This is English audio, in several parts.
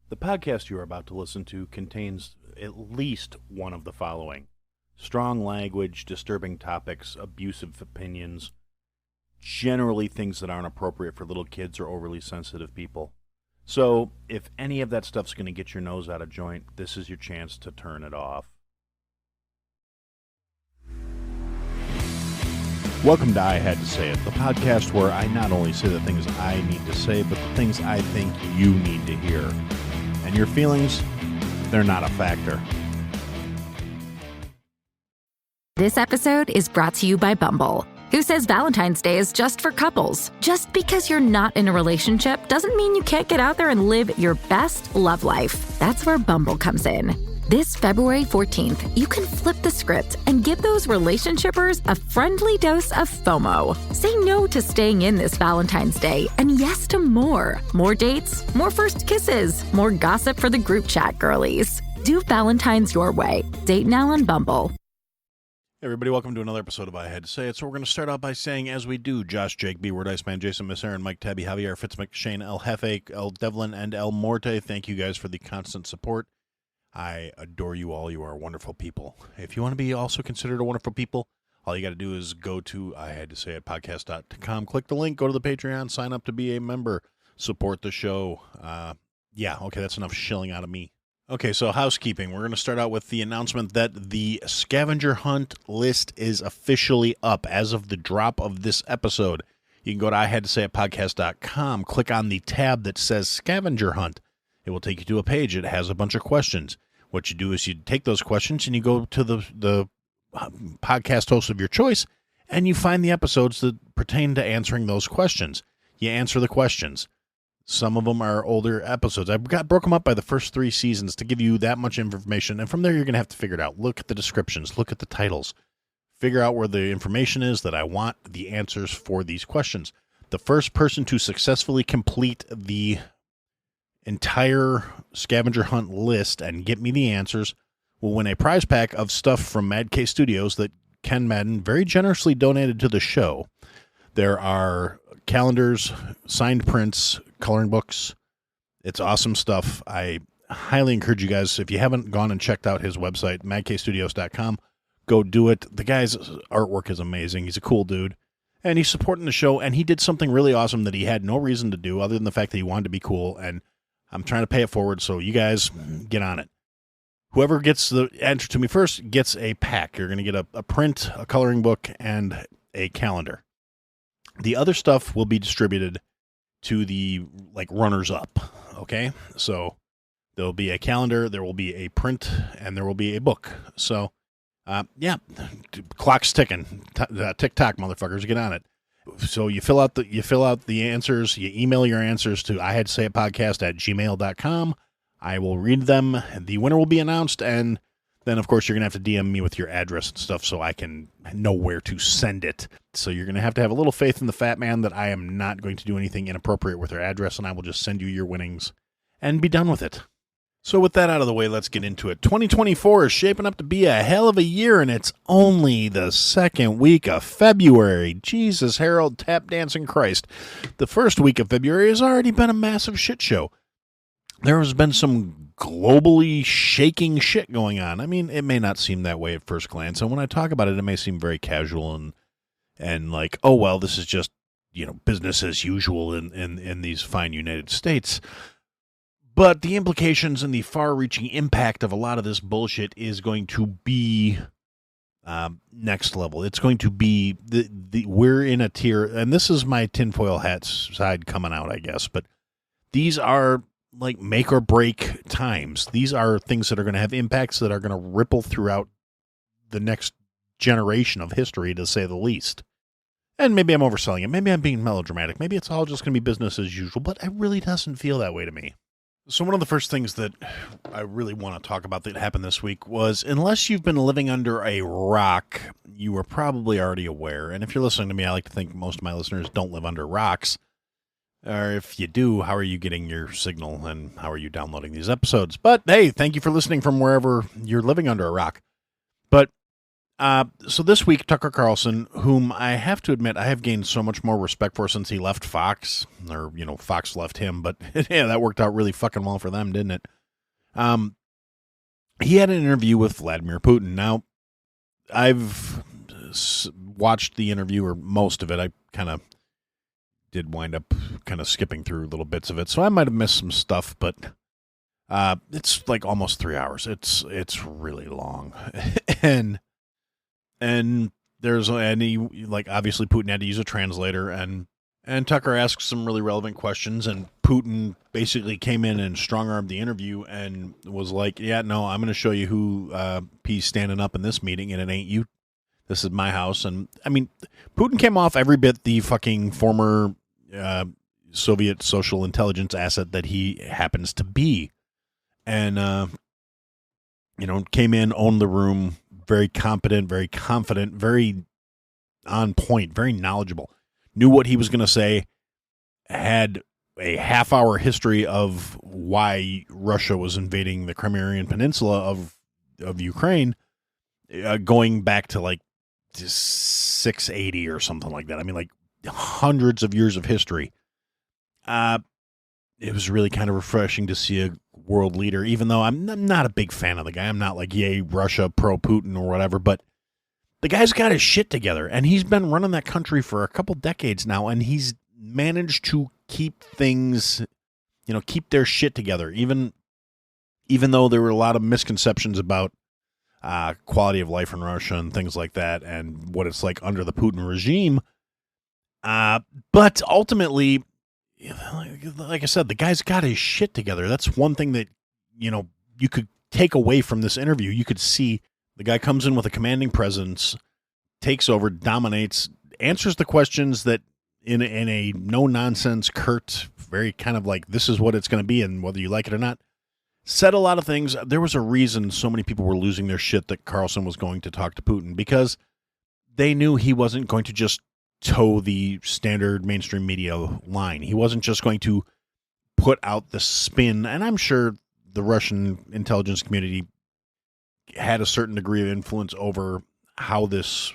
The podcast you are about to listen to contains at least one of the following: strong language, disturbing topics, abusive opinions, generally things that aren't appropriate for little kids or overly sensitive people. So, if any of that stuff's going to get your nose out of joint, this is your chance to turn it off. Welcome to I Had to Say It, the podcast where I not only say the things I need to say, but the things I think you need to hear. And your feelings, they're not a factor. This episode is brought to you by Bumble, who says Valentine's Day is just for couples. Just because you're not in a relationship doesn't mean you can't get out there and live your best love life. That's where Bumble comes in. This February 14th, you can flip the script and give those relationshipers a friendly dose of FOMO. Say no to staying in this Valentine's Day and yes to more. More dates, more first kisses, more gossip for the group chat girlies. Do Valentine's your way. Date now on Bumble. Hey everybody, welcome to another episode of I Had to Say It. So we're going to start out by saying, as we do, Josh, Jake, B, Word, Iceman, Jason, Miss Aaron, Mike, Tabby, Javier, Fitz, McShane, El Jefe, El Devlin, and El Morte. Thank you guys for the constant support. I adore you all. You are wonderful people. If you want to be also considered a wonderful people, all you got to do is go to ihadtosayitpodcast.com, click the link, go to the Patreon, sign up to be a member, support the show. Okay, that's enough shilling out of me. Okay, so housekeeping. We're going to start out with the announcement that the scavenger hunt list is officially up as of the drop of this episode. You can go to ihadtosayitpodcast.com, click on the tab that says scavenger hunt. It will take you to a page. It has a bunch of questions. What you do is you take those questions and you go to the podcast host of your choice and you find the episodes that pertain to answering those questions. You answer the questions. Some of them are older episodes. I broke them up by the first 3 seasons to give you that much information. And from there, you're going to have to figure it out. Look at the descriptions. Look at the titles. Figure out where the information is that I want the answers for these questions. The first person to successfully complete the entire scavenger hunt list and get me the answers will win a prize pack of stuff from Mad K Studios that Ken Madden very generously donated to the show. There are calendars, signed prints, coloring books. It's awesome stuff. I highly encourage you guys, if you haven't gone and checked out his website, madkstudios.com, go do it. The guy's artwork is amazing. He's a cool dude. And he's supporting the show, and he did something really awesome that he had no reason to do other than the fact that he wanted to be cool, and I'm trying to pay it forward, so you guys get on it. Whoever gets the answer to me first gets a pack. You're going to get a print, a coloring book, and a calendar. The other stuff will be distributed to the runners-up, okay? So there will be a calendar, there will be a print, and there will be a book. So, clock's ticking. Tick-tock, motherfuckers, get on it. So you fill out the answers, you email your answers to ihadtosayitpodcast@gmail.com. I will read them. The winner will be announced, and then, of course, you're going to have to DM me with your address and stuff so I can know where to send it. So you're going to have a little faith in the fat man that I am not going to do anything inappropriate with your address, and I will just send you your winnings and be done with it. So with that out of the way, let's get into it. 2024 is shaping up to be a hell of a year, and it's only the second week of February. Jesus, Harold, tap dancing Christ. The first week of February has already been a massive shit show. There has been some globally shaking shit going on. I mean, it may not seem that way at first glance, and when I talk about it, it may seem very casual and like, oh, well, this is just, business as usual in these fine United States. But the implications and the far-reaching impact of a lot of this bullshit is going to be next level. It's going to be we're in a tier, and this is my tinfoil hat side coming out, I guess. But these are like make or break times. These are things that are going to have impacts that are going to ripple throughout the next generation of history, to say the least. And maybe I'm overselling it. Maybe I'm being melodramatic. Maybe it's all just going to be business as usual. But it really doesn't feel that way to me. So one of the first things that I really want to talk about that happened this week was, unless you've been living under a rock, you are probably already aware. And if you're listening to me, I like to think most of my listeners don't live under rocks. Or if you do, how are you getting your signal and how are you downloading these episodes? But hey, thank you for listening from wherever you're living under a rock. But So this week, Tucker Carlson, whom I have to admit I have gained so much more respect for since he left Fox, or, Fox left him, but yeah, that worked out really fucking well for them, didn't it? He had an interview with Vladimir Putin. Now, I've watched the interview, or most of it. I kind of did wind up kind of skipping through little bits of it, so I might have missed some stuff, but it's like almost 3 hours. It's really long. and he, like, obviously Putin had to use a translator, and Tucker asked some really relevant questions, and Putin basically came in and strong-armed the interview and was like, yeah, no, I'm going to show you who he's standing up in this meeting, and it ain't you. This is my house. And, I mean, Putin came off every bit the fucking former Soviet social intelligence asset that he happens to be. And, came in, owned the room, very competent, very confident, very on point, very knowledgeable. Knew what he was going to say, had a half-hour history of why Russia was invading the Crimean Peninsula of Ukraine, going back to like 680 or something like that. I mean, like hundreds of years of history. It was really kind of refreshing to see a world leader, even though I'm not a big fan of the guy. I'm not like, yay, Russia, pro-Putin or whatever, but the guy's got his shit together, and he's been running that country for a couple decades now, and he's managed to keep things, keep their shit together, even though there were a lot of misconceptions about quality of life in Russia and things like that, and what it's like under the Putin regime. But ultimately, like I said, the guy's got his shit together. That's one thing that, you could take away from this interview. You could see the guy comes in with a commanding presence, takes over, dominates, answers the questions that in a no-nonsense, curt, very kind of like, this is what it's going to be, and whether you like it or not. Said a lot of things. There was a reason so many people were losing their shit that Carlson was going to talk to Putin, because they knew he wasn't going to just toe the standard mainstream media line. He wasn't just going to put out the spin, and I'm sure the Russian intelligence community had a certain degree of influence over how this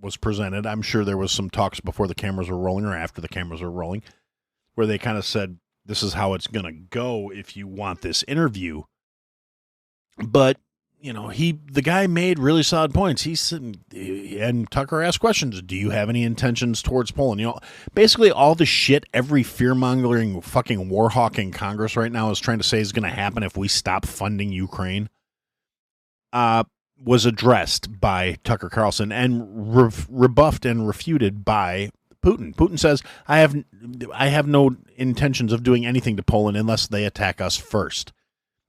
was presented. I'm sure there was some talks before the cameras were rolling or after the cameras were rolling where they kind of said, this is how it's going to go if you want this interview. But, the guy made really solid points. He said, and Tucker asked questions. Do you have any intentions towards Poland? Basically all the shit every fear-mongering fucking war hawk in Congress right now is trying to say is going to happen if we stop funding Ukraine. Was addressed by Tucker Carlson and rebuffed and refuted by Putin. Putin says, I have no intentions of doing anything to Poland unless they attack us first.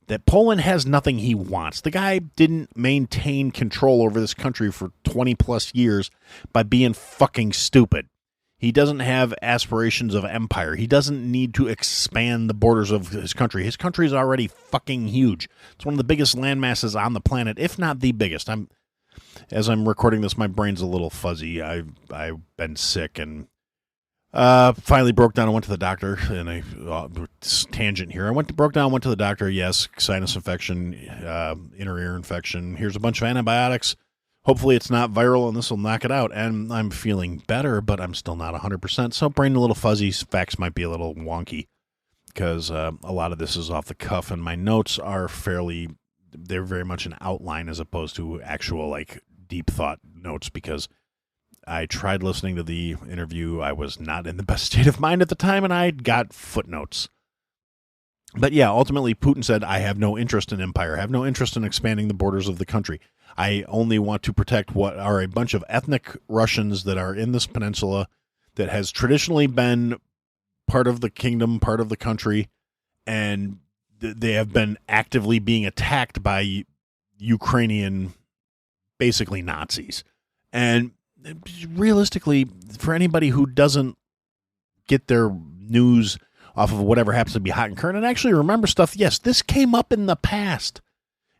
That Poland has nothing he wants. The guy didn't maintain control over this country for 20 plus years by being fucking stupid. He doesn't have aspirations of empire. He doesn't need to expand the borders of his country. His country is already fucking huge. It's one of the biggest land masses on the planet, if not the biggest. As I'm recording this, my brain's a little fuzzy. I've been sick and finally broke down and went to the doctor. And tangent here. Broke down, went to the doctor. Yes, sinus infection, inner ear infection. Here's a bunch of antibiotics. Hopefully it's not viral and this will knock it out. And I'm feeling better, but I'm still not 100%. So brain a little fuzzy. Facts might be a little wonky because a lot of this is off the cuff. And my notes are they're very much an outline as opposed to actual like deep thought notes, because I tried listening to the interview. I was not in the best state of mind at the time, and I got footnotes. But yeah, ultimately Putin said, I have no interest in empire. I have no interest in expanding the borders of the country. I only want to protect what are a bunch of ethnic Russians that are in this peninsula that has traditionally been part of the kingdom, part of the country, and they have been actively being attacked by Ukrainian, basically Nazis. And realistically, for anybody who doesn't get their news off of whatever happens to be hot and current and actually remember stuff, yes, this came up in the past.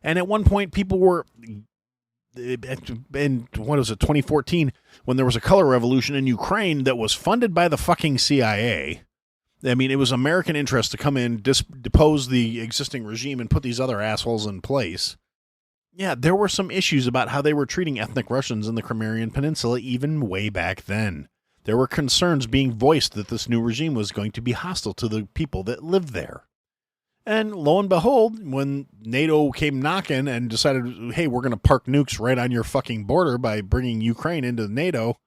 And at one point, people were, in, 2014, when there was a color revolution in Ukraine that was funded by the fucking CIA. I mean, it was American interest to come in, depose the existing regime and put these other assholes in place. Yeah, there were some issues about how they were treating ethnic Russians in the Crimean Peninsula even way back then. There were concerns being voiced that this new regime was going to be hostile to the people that lived there. And lo and behold, when NATO came knocking and decided, hey, we're going to park nukes right on your fucking border by bringing Ukraine into NATO,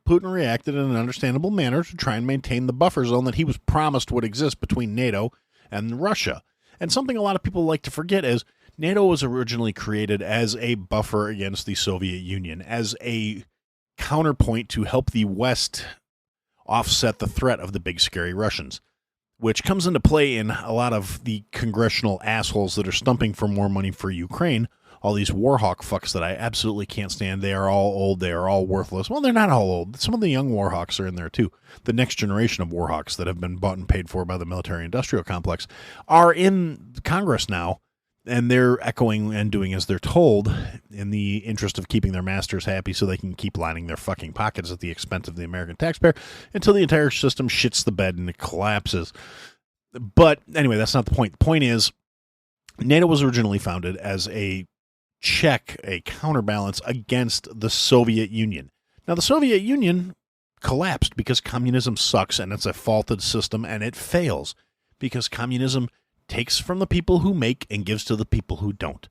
Putin reacted in an understandable manner to try and maintain the buffer zone that he was promised would exist between NATO and Russia. And something a lot of people like to forget is NATO was originally created as a buffer against the Soviet Union, as a counterpoint to help the West offset the threat of the big scary Russians, which comes into play in a lot of the congressional assholes that are stumping for more money for Ukraine. All these warhawk fucks that I absolutely can't stand. They are all old. They are all worthless. Well, they're not all old. Some of the young warhawks are in there too. The next generation of warhawks that have been bought and paid for by the military-industrial complex are in Congress now, and they're echoing and doing as they're told in the interest of keeping their masters happy so they can keep lining their fucking pockets at the expense of the American taxpayer until the entire system shits the bed and it collapses. But anyway, that's not the point. The point is, NATO was originally founded as a check, a counterbalance against the Soviet Union. Now, the Soviet Union collapsed because communism sucks and it's a faulted system and it fails because communism takes from the people who make and gives to the people who don't.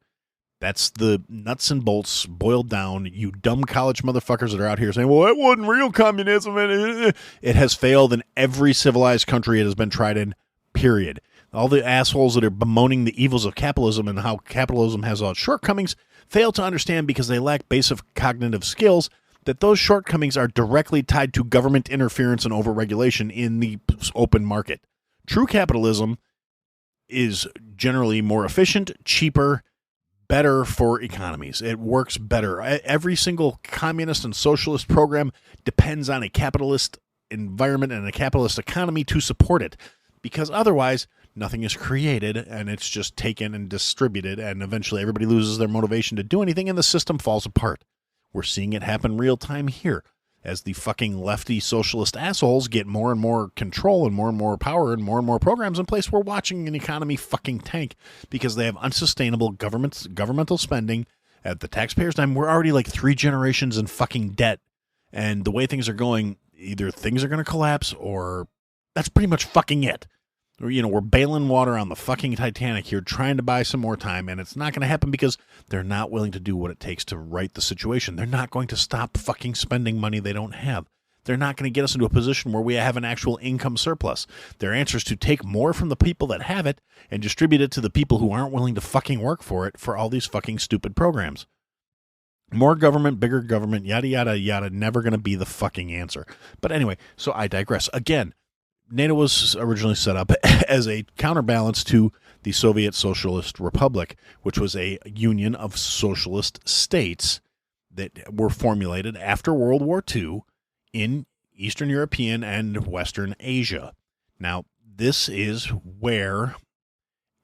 That's the nuts and bolts boiled down. You dumb college motherfuckers that are out here saying, well, that wasn't real communism. It has failed in every civilized country it has been tried in, period. All the assholes that are bemoaning the evils of capitalism and how capitalism has all its shortcomings fail to understand, because they lack basic cognitive skills, that those shortcomings are directly tied to government interference and overregulation in the open market. True capitalism is generally more efficient, cheaper, better for economies. It works better. Every single communist and socialist program depends on a capitalist environment and a capitalist economy to support it, because otherwise nothing is created and it's just taken and distributed, and eventually everybody loses their motivation to do anything and the system falls apart. We're seeing it happen real time here as the fucking lefty socialist assholes get more and more control and more power and more programs in place. We're watching an economy fucking tank because they have unsustainable governmental spending at the taxpayers' time. We're already like 3 generations in fucking debt, and the way things are going, either things are going to collapse or that's pretty much fucking it. We're bailing water on the fucking Titanic here, trying to buy some more time, and it's not going to happen because they're not willing to do what it takes to right the situation. They're not going to stop fucking spending money they don't have. They're not going to get us into a position where we have an actual income surplus. Their answer is to take more from the people that have it and distribute it to the people who aren't willing to fucking work for it for all these fucking stupid programs. More government, bigger government, yada, yada, yada, never going to be the fucking answer. But anyway, so I digress. Again, NATO was originally set up as a counterbalance to the Soviet Socialist Republic, which was a union of socialist states that were formulated after World War II in Eastern European and Western Asia. Now, this is where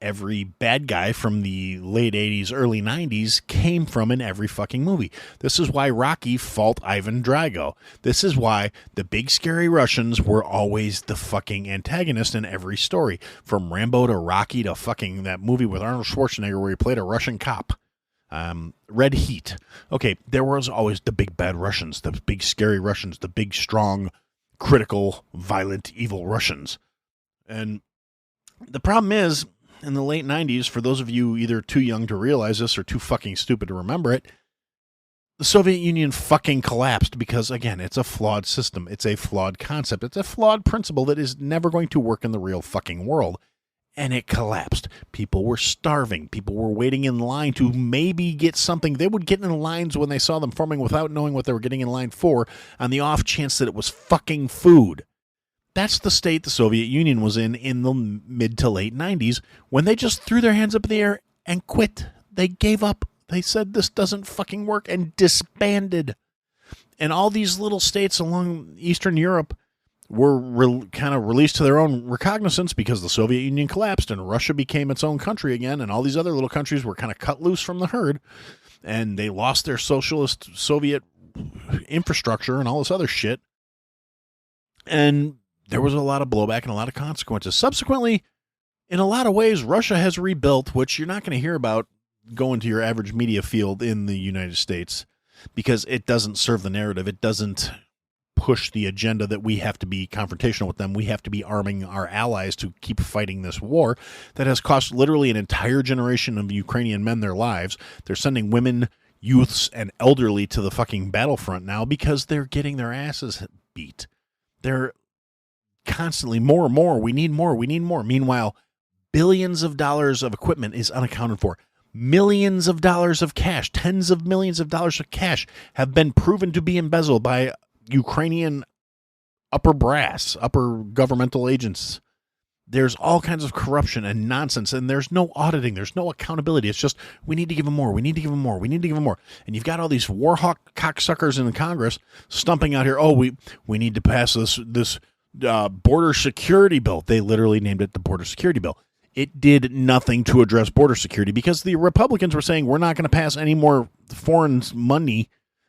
every bad guy from the late 80s, early 90s came from in every fucking movie. This is why Rocky fought Ivan Drago. This is why the big scary Russians were always the fucking antagonist in every story. From Rambo to Rocky to fucking that movie with Arnold Schwarzenegger where he played a Russian cop. Red Heat. Okay, there was always the big bad Russians, the big scary Russians, the big strong, critical, violent, evil Russians. And the problem is, in the late 90s, for those of you either too young to realize this or too fucking stupid to remember it, the Soviet Union fucking collapsed because, again, it's a flawed system. It's a flawed concept. It's a flawed principle that is never going to work in the real fucking world. And it collapsed. People were starving. People were waiting in line to maybe get something. They would get in lines when they saw them forming without knowing what they were getting in line for, on the off chance that it was fucking food. That's the state the Soviet Union was in the mid to late 90s, when they just threw their hands up in the air and quit. They gave up. They said this doesn't fucking work and disbanded. And all these little states along Eastern Europe were kind of released to their own recognizance because the Soviet Union collapsed and Russia became its own country again, and all these other little countries were kind of cut loose from the herd, and they lost their socialist Soviet infrastructure and all this other shit. And there was a lot of blowback and a lot of consequences. Subsequently, in a lot of ways, Russia has rebuilt, which you're not going to hear about go into your average media field in the United States because it doesn't serve the narrative. It doesn't push the agenda that we have to be confrontational with them. We have to be arming our allies to keep fighting this war that has cost literally an entire generation of Ukrainian men their lives. They're sending women, youths, and elderly to the fucking battlefront now because they're getting their asses beat. They're constantly more and more. We need more. We need more. Meanwhile, billions of dollars of equipment is unaccounted for. Millions of dollars of cash, tens of millions of dollars of cash have been proven to be embezzled by Ukrainian upper brass, upper governmental agents. There's all kinds of corruption and nonsense, and there's no auditing. There's no accountability. It's just, we need to give them more. We need to give them more. We need to give them more. And you've got all these war hawk cocksuckers in the Congress stumping out here. Oh, we need to pass this border security bill. They literally named it the border security bill. It did nothing to address border security because the Republicans were saying we're not going to pass any more foreign money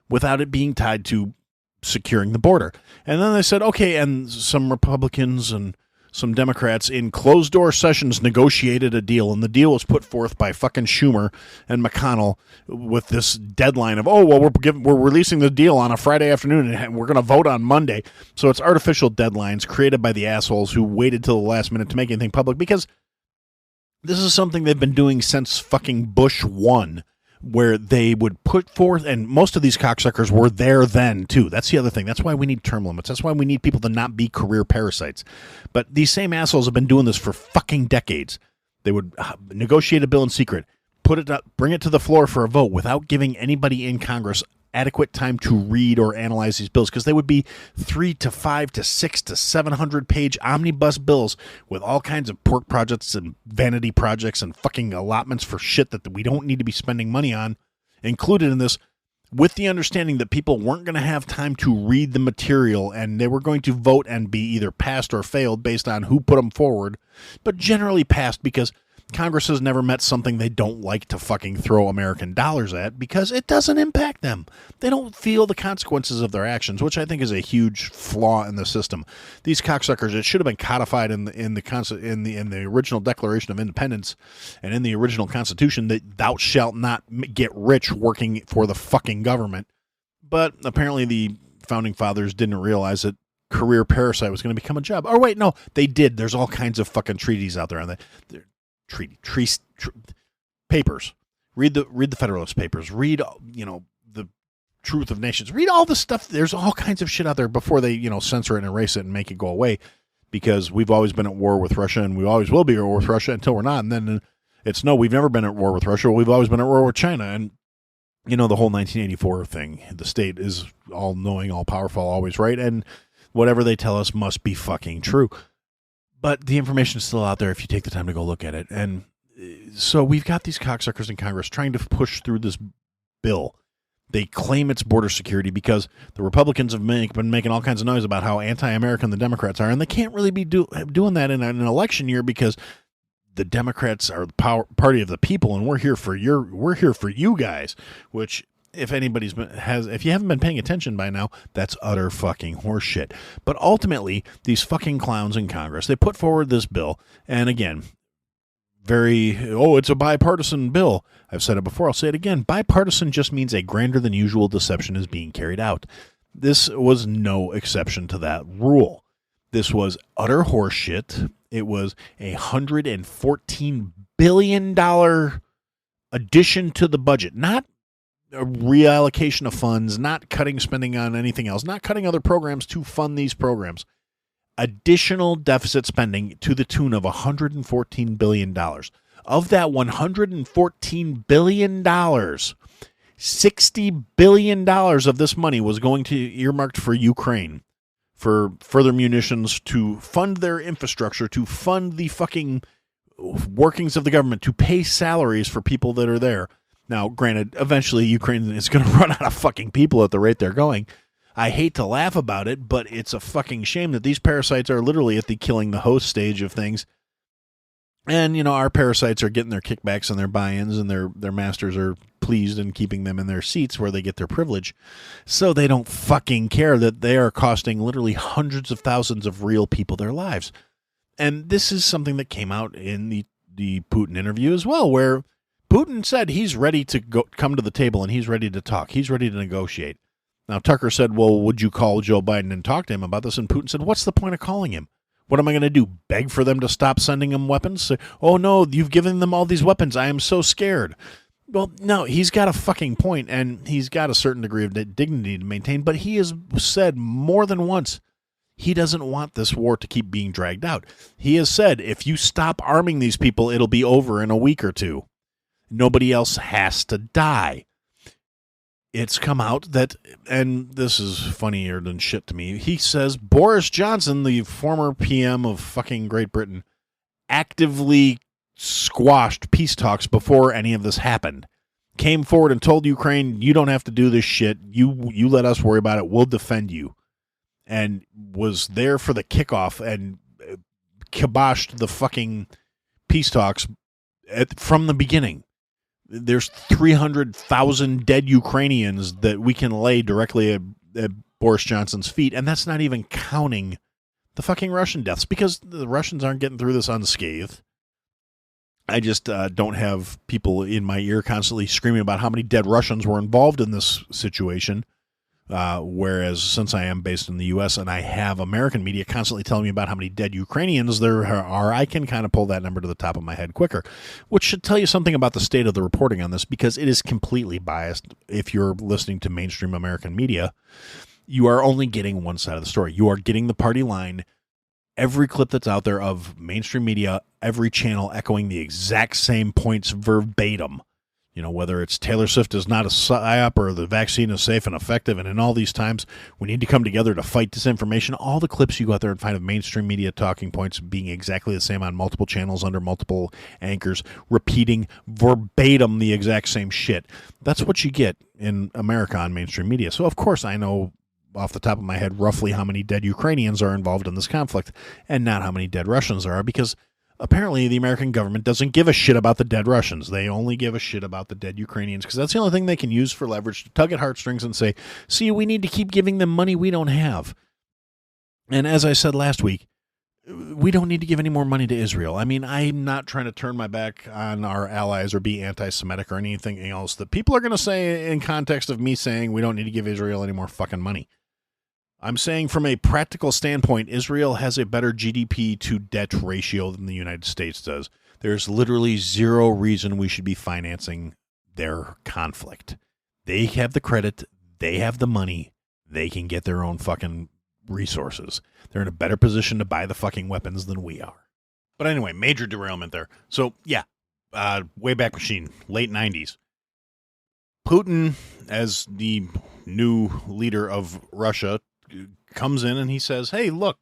without it being tied to securing the border. And then they said, okay, and some Republicans and some Democrats in closed-door sessions negotiated a deal, and the deal was put forth by fucking Schumer and McConnell with this deadline of, oh, well, we're releasing the deal on a Friday afternoon, and we're going to vote on Monday. So it's artificial deadlines created by the assholes who waited till the last minute to make anything public, because this is something they've been doing since fucking Bush 1, where they would put forth, and most of these cocksuckers were there then, too. That's the other thing. That's why we need term limits. That's why we need people to not be career parasites. But these same assholes have been doing this for fucking decades. They would negotiate a bill in secret, put it up, bring it to the floor for a vote without giving anybody in Congress adequate time to read or analyze these bills, because they would be 3 to 5 to 6 to 700 page omnibus bills with all kinds of pork projects and vanity projects and fucking allotments for shit that we don't need to be spending money on included in this, with the understanding that people weren't going to have time to read the material and they were going to vote and be either passed or failed based on who put them forward, but generally passed because Congress has never met something they don't like to fucking throw American dollars at because it doesn't impact them. They don't feel the consequences of their actions, which I think is a huge flaw in the system. These cocksuckers, it should have been codified in the original Declaration of Independence and in the original Constitution that thou shalt not get rich working for the fucking government. But apparently the founding fathers didn't realize that career parasite was going to become a job. Or wait, no, they did. There's all kinds of fucking treaties out there on that. Papers. Read the Federalist Papers. Read the Truth of Nations. Read all the stuff. There's all kinds of shit out there before they censor it and erase it and make it go away, because we've always been at war with Russia and we always will be at war with Russia until we're not. And then it's no, we've never been at war with Russia. We've always been at war with China. And the whole 1984 thing. The state is all knowing, all powerful, always right, and whatever they tell us must be fucking true. But the information is still out there if you take the time to go look at it. And so we've got these cocksuckers in Congress trying to push through this bill. They claim it's border security because the Republicans have been making all kinds of noise about how anti-American the Democrats are, and they can't really be doing that in an election year because the Democrats are the party of the people, and we're here for you guys, which, if you haven't been paying attention by now, that's utter fucking horseshit. But ultimately, these fucking clowns in Congress, they put forward this bill, and again, it's a bipartisan bill. I've said it before, I'll say it again. Bipartisan just means a grander than usual deception is being carried out. This was no exception to that rule. This was utter horseshit. It was $114 billion addition to the budget, not a reallocation of funds, not cutting spending on anything else, not cutting other programs to fund these programs. Additional deficit spending to the tune of $114 billion. Of that $114 billion, $60 billion of this money was going to earmarked for Ukraine, for further munitions, to fund their infrastructure, to fund the fucking workings of the government, to pay salaries for people that are there. Now, granted, eventually Ukraine is going to run out of fucking people at the rate they're going. I hate to laugh about it, but it's a fucking shame that these parasites are literally at the killing the host stage of things. And, our parasites are getting their kickbacks and their buy-ins, and their masters are pleased in keeping them in their seats where they get their privilege. So they don't fucking care that they are costing literally hundreds of thousands of real people their lives. And this is something that came out in the Putin interview as well, where Putin said he's ready to come to the table and he's ready to talk. He's ready to negotiate. Now, Tucker said, well, would you call Joe Biden and talk to him about this? And Putin said, what's the point of calling him? What am I going to do? Beg for them to stop sending him weapons? Say, oh, no, you've given them all these weapons. I am so scared. Well, no, he's got a fucking point, and he's got a certain degree of dignity to maintain, but he has said more than once he doesn't want this war to keep being dragged out. He has said, if you stop arming these people, it'll be over in a week or two. Nobody else has to die. It's come out that, and this is funnier than shit to me, he says Boris Johnson, the former PM of fucking Great Britain, actively squashed peace talks before any of this happened. Came forward and told Ukraine, you don't have to do this shit. You let us worry about it. We'll defend you. And was there for the kickoff and kiboshed the fucking peace talks from the beginning. There's 300,000 dead Ukrainians that we can lay directly at Boris Johnson's feet, and that's not even counting the fucking Russian deaths, because the Russians aren't getting through this unscathed. I just don't have people in my ear constantly screaming about how many dead Russians were involved in this situation, whereas since I am based in the U.S. and I have American media constantly telling me about how many dead Ukrainians there are, I can kind of pull that number to the top of my head quicker, which should tell you something about the state of the reporting on this, because it is completely biased. If you're listening to mainstream American media, you are only getting one side of the story. You are getting the party line. Every clip that's out there of mainstream media, every channel echoing the exact same points verbatim. You know, whether it's Taylor Swift is not a psyop or the vaccine is safe and effective, and in all these times we need to come together to fight disinformation. All the clips you go out there and find of mainstream media talking points being exactly the same on multiple channels under multiple anchors, repeating verbatim the exact same shit. That's what you get in America on mainstream media. So, of course, I know off the top of my head roughly how many dead Ukrainians are involved in this conflict and not how many dead Russians there are, because apparently the American government doesn't give a shit about the dead Russians. They only give a shit about the dead Ukrainians, because that's the only thing they can use for leverage to tug at heartstrings and say, see, we need to keep giving them money we don't have. And as I said last week, we don't need to give any more money to Israel. I mean, I'm not trying to turn my back on our allies or be anti-Semitic or anything else that people are going to say in context of me saying we don't need to give Israel any more fucking money. I'm saying from a practical standpoint, Israel has a better GDP to debt ratio than the United States does. There's literally zero reason we should be financing their conflict. They have the credit. They have the money. They can get their own fucking resources. They're in a better position to buy the fucking weapons than we are. But anyway, major derailment there. So, yeah, Wayback Machine, late 90s. Putin, as the new leader of Russia, comes in and he says, hey, look,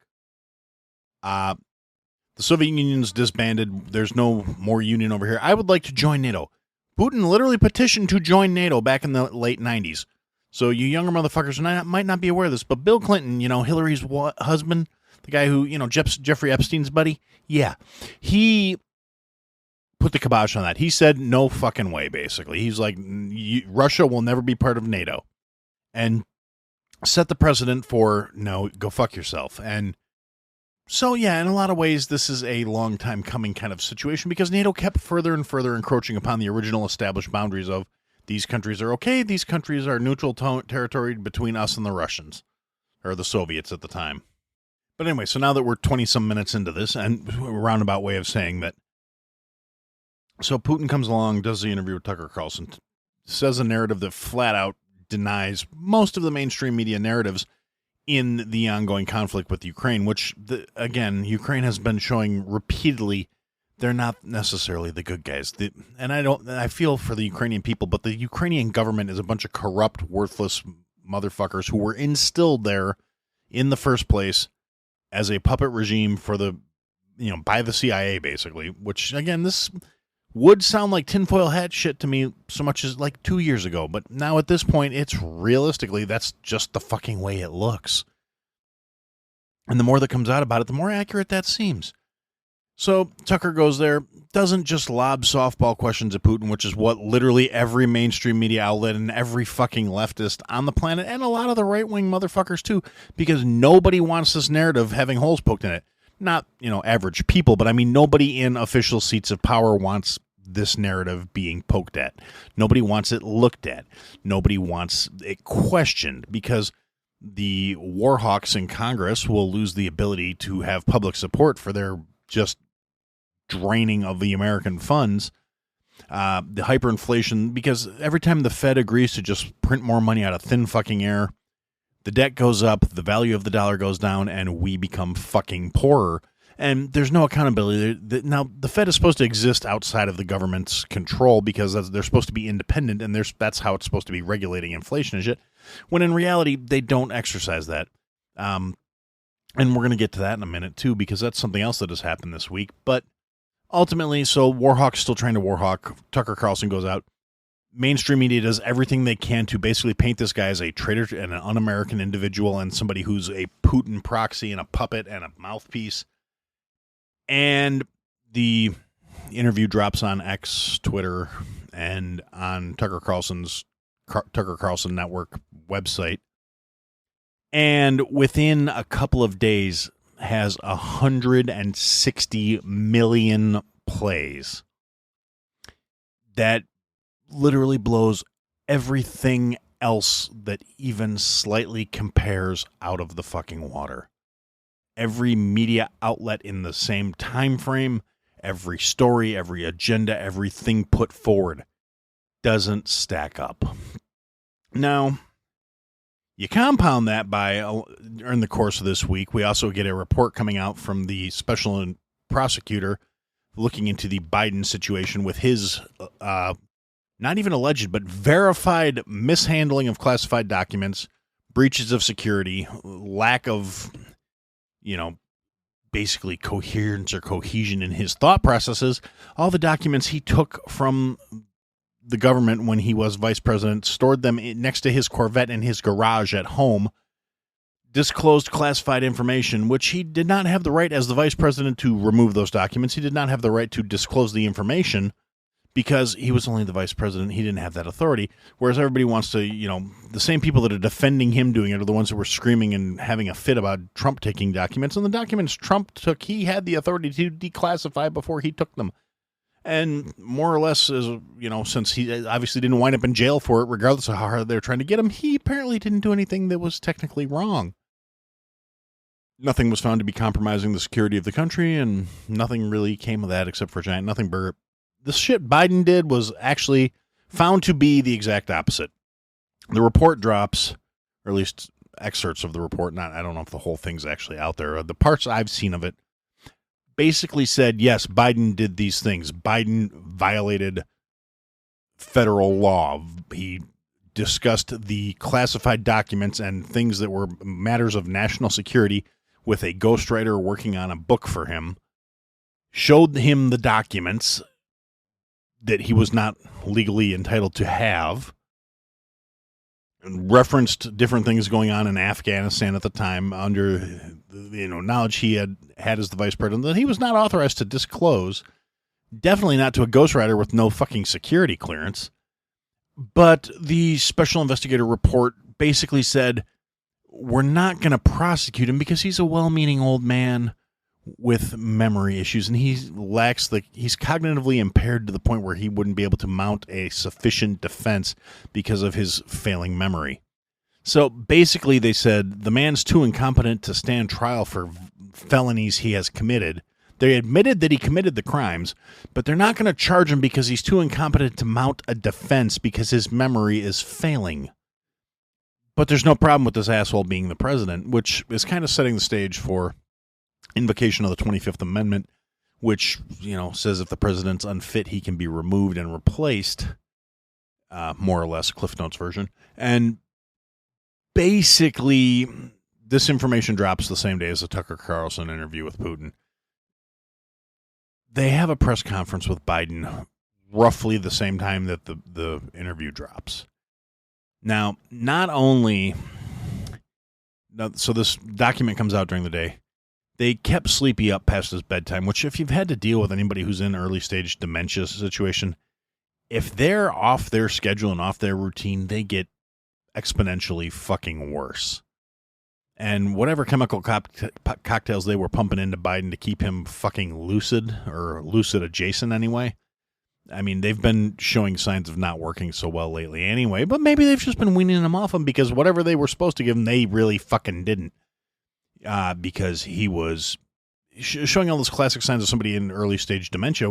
the Soviet Union's disbanded. There's no more union over here. I would like to join NATO. Putin literally petitioned to join NATO back in the late 90s. So you younger motherfuckers might not be aware of this, but Bill Clinton, you know, Hillary's husband, the guy who, you know, Jeffrey Epstein's buddy, yeah, he put the kibosh on that. He said no fucking way, basically. He's like, Russia will never be part of NATO. And set the precedent for, no, go fuck yourself. And so, yeah, in a lot of ways, this is a long time coming kind of situation, because NATO kept further and further encroaching upon the original established boundaries of these countries are okay, these countries are neutral territory between us and the Russians, or the Soviets at the time. But anyway, so now that we're 20-some minutes into this, and a roundabout way of saying that, so Putin comes along, does the interview with Tucker Carlson, says a narrative that flat out denies most of the mainstream media narratives in the ongoing conflict with Ukraine, which, again, Ukraine has been showing repeatedly they're not necessarily the good guys. And I feel for the Ukrainian people, but the Ukrainian government is a bunch of corrupt, worthless motherfuckers who were instilled there in the first place as a puppet regime for by the CIA, basically, which, again, this would sound like tinfoil hat shit to me so much as like 2 years ago. But now at this point, it's realistically, that's just the fucking way it looks. And the more that comes out about it, the more accurate that seems. So Tucker goes there, doesn't just lob softball questions at Putin, which is what literally every mainstream media outlet and every fucking leftist on the planet, and a lot of the right-wing motherfuckers too, because nobody wants this narrative having holes poked in it. Not, average people, but I mean nobody in official seats of power wants this narrative being poked at. Nobody wants it looked at. Nobody wants it questioned, because the war hawks in Congress will lose the ability to have public support for their just draining of the American funds. The hyperinflation, because every time the Fed agrees to just print more money out of thin fucking air, the debt goes up, the value of the dollar goes down, and we become fucking poorer. And there's no accountability. Now, the Fed is supposed to exist outside of the government's control because they're supposed to be independent, and that's how it's supposed to be regulating inflation and shit, when in reality, they don't exercise that. And we're going to get to that in a minute, too, because that's something else that has happened this week. But ultimately, so Warhawk's still trying to Warhawk. Tucker Carlson goes out. Mainstream media does everything they can to basically paint this guy as a traitor and an un-American individual and somebody who's a Putin proxy and a puppet and a mouthpiece. And the interview drops on X, Twitter, and on Tucker Carlson Network website. And within a couple of days has 160 million plays. That literally blows everything else that even slightly compares out of the fucking water. Every media outlet in the same time frame, every story, every agenda, everything put forward doesn't stack up. Now, you compound that by, in the course of this week, we also get a report coming out from the special prosecutor looking into the Biden situation with his not even alleged, but verified mishandling of classified documents, breaches of security, lack of, basically coherence or cohesion in his thought processes. All the documents he took from the government when he was vice president, stored them next to his Corvette in his garage at home, disclosed classified information, which he did not have the right as the vice president to remove those documents. He did not have the right to disclose the information because he was only the vice president. He didn't have that authority. Whereas everybody wants to, the same people that are defending him doing it are the ones that were screaming and having a fit about Trump taking documents. And the documents Trump took, he had the authority to declassify before he took them. And more or less, since he obviously didn't wind up in jail for it, regardless of how hard they're trying to get him, he apparently didn't do anything that was technically wrong. Nothing was found to be compromising the security of the country, and nothing really came of that except for a giant nothing burger. The shit Biden did was actually found to be the exact opposite. The report drops, or at least excerpts of the report, I don't know if the whole thing's actually out there. The parts I've seen of it basically said, yes, Biden did these things. Biden violated federal law. He discussed the classified documents and things that were matters of national security with a ghostwriter working on a book for him, showed him the documents that he was not legally entitled to have, and referenced different things going on in Afghanistan at the time under knowledge he had as the vice president that he was not authorized to disclose, definitely not to a ghostwriter with no fucking security clearance. But the special investigator report basically said, we're not going to prosecute him because he's a well-meaning old man with memory issues, and he's cognitively impaired to the point where he wouldn't be able to mount a sufficient defense because of his failing memory. So basically they said the man's too incompetent to stand trial for felonies he has committed. They admitted that he committed the crimes, but they're not going to charge him because he's too incompetent to mount a defense because his memory is failing. But there's no problem with this asshole being the president, which is kind of setting the stage for invocation of the 25th Amendment, which, says if the president's unfit, he can be removed and replaced, more or less, Cliff Notes version. And basically, this information drops the same day as the Tucker Carlson interview with Putin. They have a press conference with Biden roughly the same time that the interview drops. Now, not only... So this document comes out during the day. They kept Sleepy up past his bedtime, which if you've had to deal with anybody who's in early stage dementia situation, if they're off their schedule and off their routine, they get exponentially fucking worse. And whatever chemical cocktails they were pumping into Biden to keep him fucking lucid, or lucid adjacent anyway, I mean, they've been showing signs of not working so well lately anyway, but maybe they've just been weaning him off him because whatever they were supposed to give him, they really fucking didn't. Because he was showing all those classic signs of somebody in early stage dementia.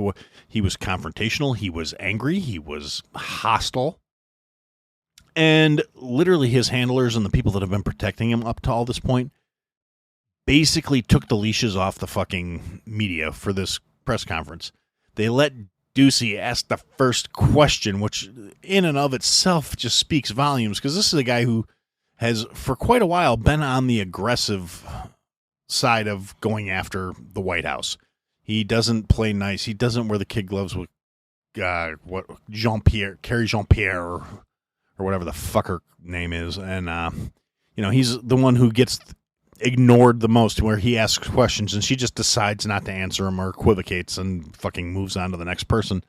He was confrontational, he was angry, he was hostile. And literally his handlers and the people that have been protecting him up to all this point basically took the leashes off the fucking media for this press conference. They let Ducey ask the first question, which in and of itself just speaks volumes, because this is a guy who has for quite a while been on the aggressive side of going after the White House. He doesn't play nice. He doesn't wear the kid gloves with Carrie Jean-Pierre, or whatever the fucker name is. And, he's the one who gets ignored the most, where he asks questions and she just decides not to answer them or equivocates and fucking moves on to the next person.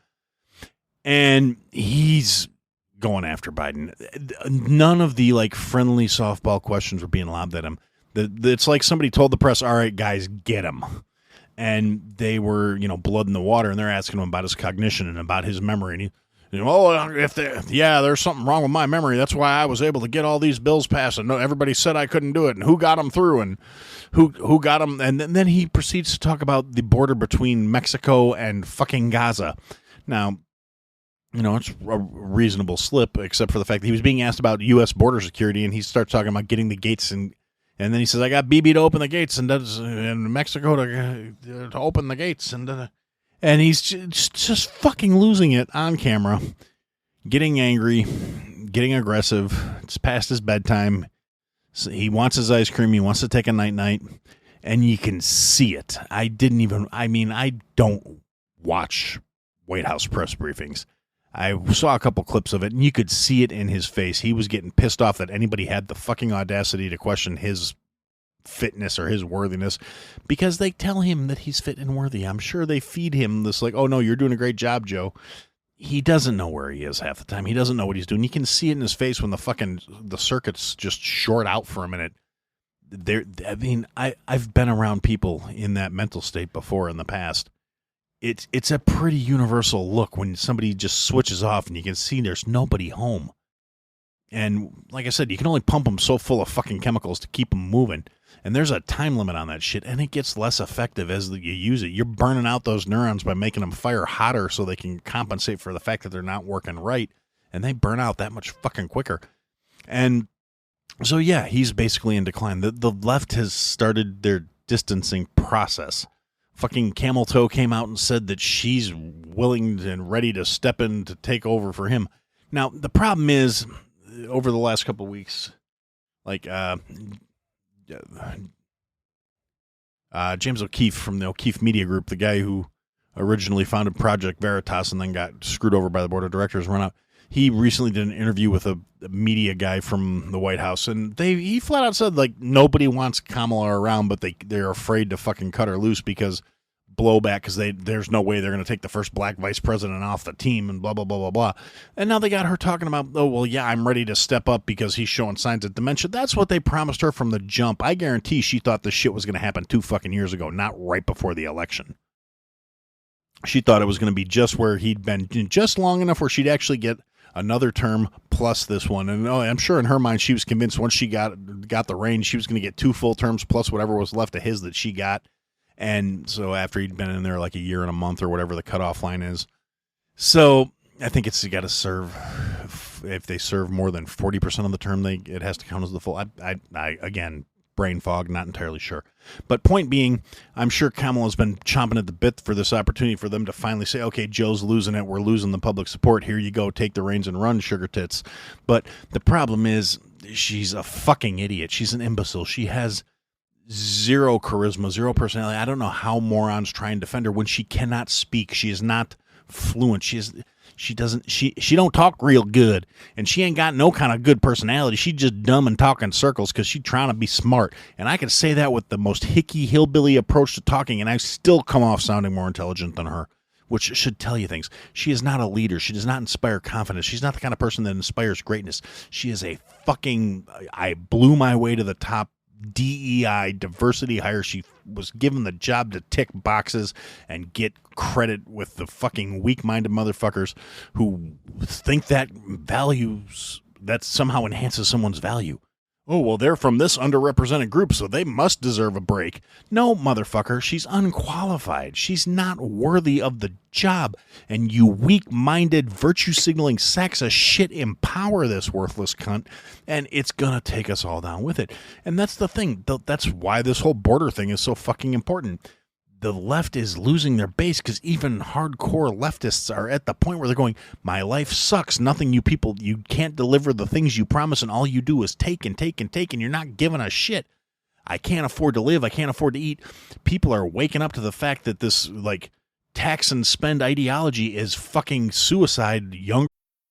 And he's going after Biden. None of the friendly softball questions were being lobbed at him. It's like somebody told the press, all right, guys, get him. And they were, blood in the water, and they're asking him about his cognition and about his memory. And there's something wrong with my memory. That's why I was able to get all these bills passed. And everybody said I couldn't do it. And who got them through? And who got them? And then he proceeds to talk about the border between Mexico and fucking Gaza. Now, it's a reasonable slip, except for the fact that he was being asked about U.S. border security, and he starts talking about getting the gates, and then he says, I got BB to open the gates, and Mexico to open the gates, and he's just fucking losing it on camera, getting angry, getting aggressive. It's past his bedtime. So he wants his ice cream. He wants to take a night-night, and you can see it. I don't watch White House press briefings. I saw a couple clips of it, and you could see it in his face. He was getting pissed off that anybody had the fucking audacity to question his fitness or his worthiness, because they tell him that he's fit and worthy. I'm sure they feed him this oh, no, you're doing a great job, Joe. He doesn't know where he is half the time. He doesn't know what he's doing. You can see it in his face when the circuits just short out for a minute. I've been around people in that mental state before in the past. It's a pretty universal look when somebody just switches off and you can see there's nobody home. And like I said, you can only pump them so full of fucking chemicals to keep them moving. And there's a time limit on that shit, and it gets less effective as you use it. You're burning out those neurons by making them fire hotter so they can compensate for the fact that they're not working right. And they burn out that much fucking quicker. And so, yeah, he's basically in decline. The left has started their distancing process. Fucking Camel Toe came out and said that she's willing and ready to step in to take over for him. Now, the problem is, over the last couple of weeks, James O'Keefe from the O'Keefe Media Group, the guy who originally founded Project Veritas and then got screwed over by the board of directors, run out. He recently did an interview with a media guy from the White House, and he flat out said, nobody wants Kamala around, but they're afraid to fucking cut her loose because blowback, because there's no way they're going to take the first black vice president off the team and blah, blah, blah, blah, blah. And now they got her talking about, oh, well, yeah, I'm ready to step up because he's showing signs of dementia. That's what they promised her from the jump. I guarantee she thought this shit was going to happen 2 fucking years ago, not right before the election. She thought it was going to be just where he'd been just long enough where she'd actually get another term plus this one. And I'm sure in her mind she was convinced once she got the reins, she was going to get 2 full terms plus whatever was left of his that she got. And so after he'd been in there a year and a month or whatever the cutoff line is. So I think it's got to serve, if they serve more than 40% of the term, it has to count as the full. I again, brain fog, not entirely sure. But point being, I'm sure Kamala's been chomping at the bit for this opportunity for them to finally say, okay, Joe's losing it. We're losing the public support. Here you go. Take the reins and run, sugar tits. But the problem is she's a fucking idiot. She's an imbecile. She has zero charisma, zero personality. I don't know how morons try and defend her when she cannot speak. She is not fluent. She don't talk real good, and she ain't got no kind of good personality. She's just dumb and talk in circles because she's trying to be smart. And I can say that with the most hicky hillbilly approach to talking, and I still come off sounding more intelligent than her, which should tell you things. She is not a leader. She does not inspire confidence. She's not the kind of person that inspires greatness. She is a fucking, I blew my way to the top DEI, diversity hire. She was given the job to tick boxes and get credit with the fucking weak-minded motherfuckers who think that somehow enhances someone's value. Oh, well, they're from this underrepresented group, so they must deserve a break. No, motherfucker, she's unqualified. She's not worthy of the job. And you weak-minded, virtue-signaling sacks of shit empower this worthless cunt, and it's gonna take us all down with it. And that's the thing. That's why this whole border thing is so fucking important. The left is losing their base because even hardcore leftists are at the point where they're going, my life sucks. Nothing, you can't deliver the things you promise, and all you do is take and take and take, and you're not giving a shit. I can't afford to live. I can't afford to eat. People are waking up to the fact that this, like, tax and spend ideology is fucking suicide.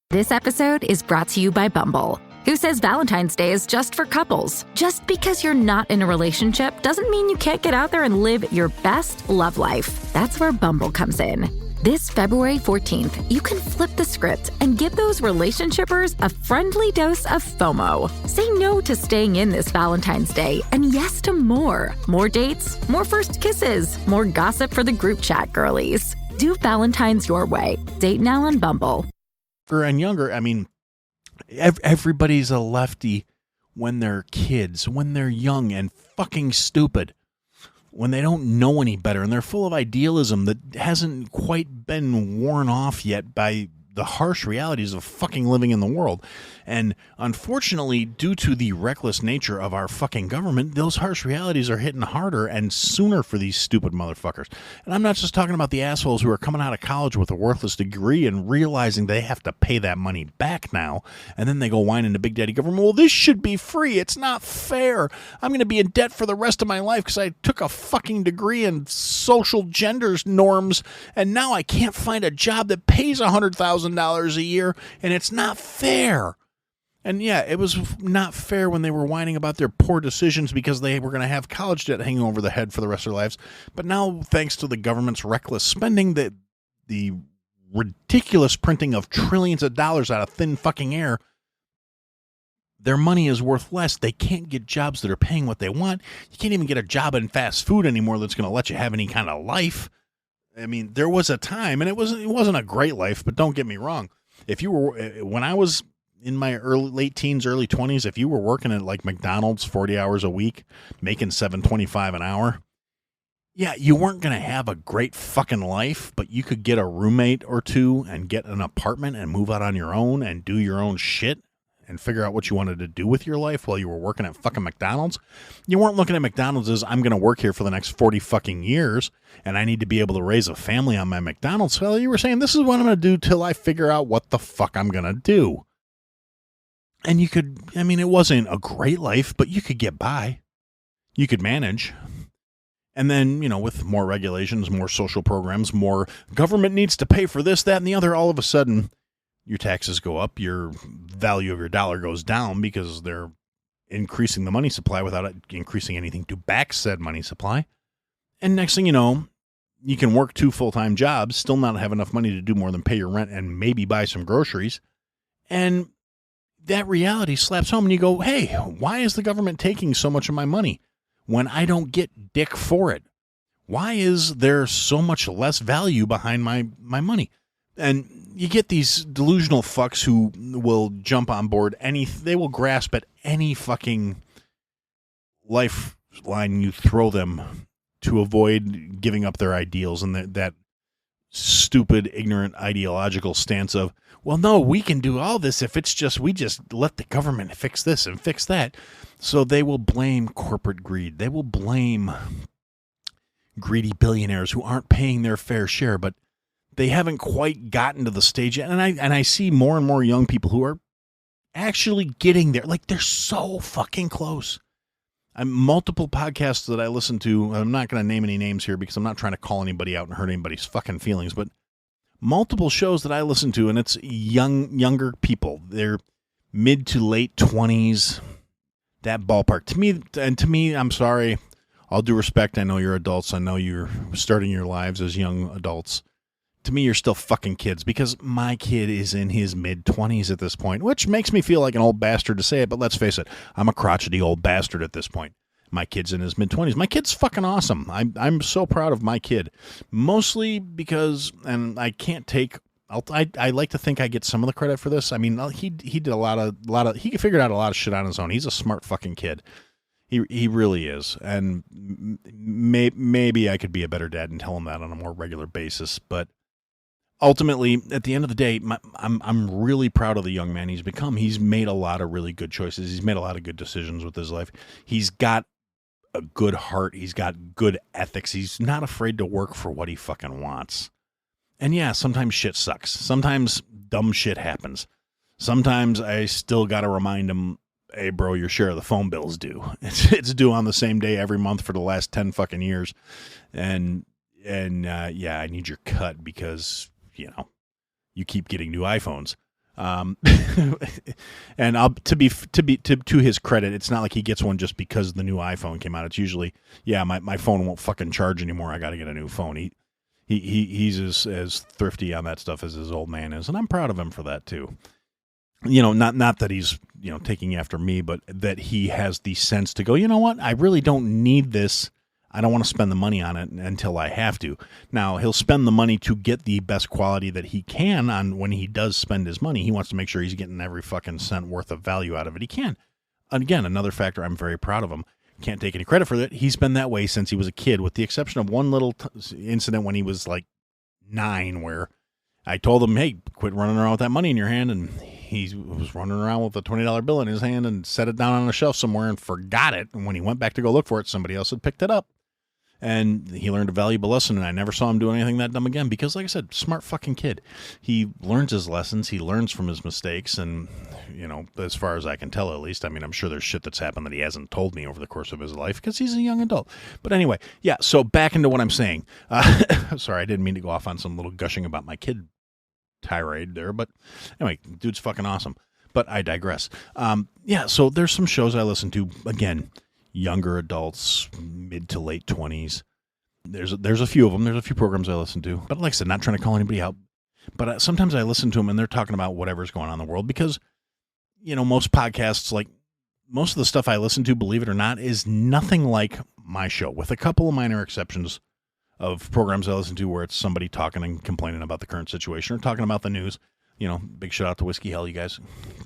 This episode is brought to you by Bumble, who says Valentine's Day is just for couples. Just because you're not in a relationship doesn't mean you can't get out there and live your best love life. That's where Bumble comes in. This February 14th, you can flip the script and give those relationshippers a friendly dose of FOMO. Say no to staying in this Valentine's Day and yes to more. More dates, more first kisses, more gossip for the group chat girlies. Do Valentine's your way. Date now on Bumble. And younger, I mean, everybody's a lefty when they're kids, when they're young and fucking stupid, when they don't know any better, and they're full of idealism that hasn't quite been worn off yet by the harsh realities of fucking living in the world. And unfortunately, due to the reckless nature of our fucking government, those harsh realities are hitting harder and sooner for these stupid motherfuckers. And I'm not just talking about the assholes who are coming out of college with a worthless degree and realizing they have to pay that money back now, and then they go whining to Big Daddy government, well, this should be free. It's not fair. I'm going to be in debt for the rest of my life because I took a fucking degree in social gender norms, and now I can't find a job that pays $100,000 a year, and it's not fair. And yeah, it was not fair when they were whining about their poor decisions because they were going to have college debt hanging over their head for the rest of their lives. But now, thanks to the government's reckless spending, the ridiculous printing of trillions of dollars out of thin fucking air, their money is worth less. They can't get jobs that are paying what they want. You can't even get a job in fast food anymore that's going to let you have any kind of life. I mean, there was a time, and it wasn't a great life, but don't get me wrong. When I was in my late teens, early 20s, if you were working at like McDonald's 40 hours a week, making $7.25 an hour, yeah, you weren't going to have a great fucking life, but you could get a roommate or two and get an apartment and move out on your own and do your own shit and figure out what you wanted to do with your life while you were working at fucking McDonald's. You weren't looking at McDonald's as, I'm going to work here for the next 40 fucking years and I need to be able to raise a family on my McDonald's. Well, you were saying, this is what I'm going to do till I figure out what the fuck I'm going to do. And you could, I mean, it wasn't a great life, but you could get by. You could manage. And then, you know, with more regulations, more social programs, more government needs to pay for this, that, and the other, all of a sudden, your taxes go up, your value of your dollar goes down because they're increasing the money supply without increasing anything to back said money supply. And next thing you know, you can work 2 full-time jobs, still not have enough money to do more than pay your rent and maybe buy some groceries. And that reality slaps home and you go, hey, why is the government taking so much of my money when I don't get dick for it? Why is there so much less value behind my money? And you get these delusional fucks who will jump on board they will grasp at any fucking lifeline you throw them to avoid giving up their ideals, and that stupid, ignorant, ideological stance of, well, no, we can do all this if we just let the government fix this and fix that. So they will blame corporate greed. They will blame greedy billionaires who aren't paying their fair share, but they haven't quite gotten to the stage yet. And I see more and more young people who are actually getting there. Like, they're so fucking close. Multiple podcasts that I listen to, I'm not going to name any names here because I'm not trying to call anybody out and hurt anybody's fucking feelings, but multiple shows that I listen to, and it's younger people. They're mid to late 20s, that ballpark. To me, I'm sorry, all due respect, I know you're adults. I know you're starting your lives as young adults. To me, you're still fucking kids, because my kid is in his mid-20s at this point, which makes me feel like an old bastard to say it, but let's face it, I'm a crotchety old bastard at this point. My kid's in his mid-20s. My kid's fucking awesome. I'm so proud of my kid. Mostly because, and I can't take, I like to think I get some of the credit for this. I mean, he did a lot of, he figured out a lot of shit on his own. He's a smart fucking kid. He really is. And maybe I could be a better dad and tell him that on a more regular basis. But ultimately, at the end of the day, I'm really proud of the young man he's become. He's made a lot of really good choices. He's made a lot of good decisions with his life. He's got a good heart. He's got good ethics. He's not afraid to work for what he fucking wants. And yeah, sometimes shit sucks. Sometimes dumb shit happens. Sometimes I still got to remind him, hey, bro, your share of the phone bill's due. It's due on the same day every month for the last 10 fucking years. And yeah, I need your cut because, you keep getting new iPhones. And to his credit, it's not like he gets one just because the new iPhone came out. It's usually, yeah, my phone won't fucking charge anymore. I got to get a new phone. He's as thrifty on that stuff as his old man is, and I'm proud of him for that too. Not that he's taking after me, but that he has the sense to go, you know what? I really don't need this. I don't want to spend the money on it until I have to. Now, he'll spend the money to get the best quality that he can on when he does spend his money. He wants to make sure he's getting every fucking cent worth of value out of it he can. And again, another factor, I'm very proud of him. Can't take any credit for that. He's been that way since he was a kid, with the exception of one little incident when he was like 9, where I told him, hey, quit running around with that money in your hand. And he was running around with a $20 bill in his hand and set it down on a shelf somewhere and forgot it. And when he went back to go look for it, somebody else had picked it up. And he learned a valuable lesson, and I never saw him do anything that dumb again because, like I said, smart fucking kid. He learns his lessons. He learns from his mistakes, and, as far as I can tell, at least, I mean, I'm sure there's shit that's happened that he hasn't told me over the course of his life because he's a young adult. But anyway, yeah, so back into what I'm saying. Sorry, I didn't mean to go off on some little gushing about my kid tirade there, but anyway, dude's fucking awesome. But I digress. Yeah, so there's some shows I listen to, again, younger adults, mid to late 20s. There's a few of them. There's a few programs I listen to. But like I said, not trying to call anybody out. But sometimes I listen to them and they're talking about whatever's going on in the world because, most podcasts, like most of the stuff I listen to, believe it or not, is nothing like my show, with a couple of minor exceptions of programs I listen to where it's somebody talking and complaining about the current situation or talking about the news. Big shout out to Whiskey Hell, you guys.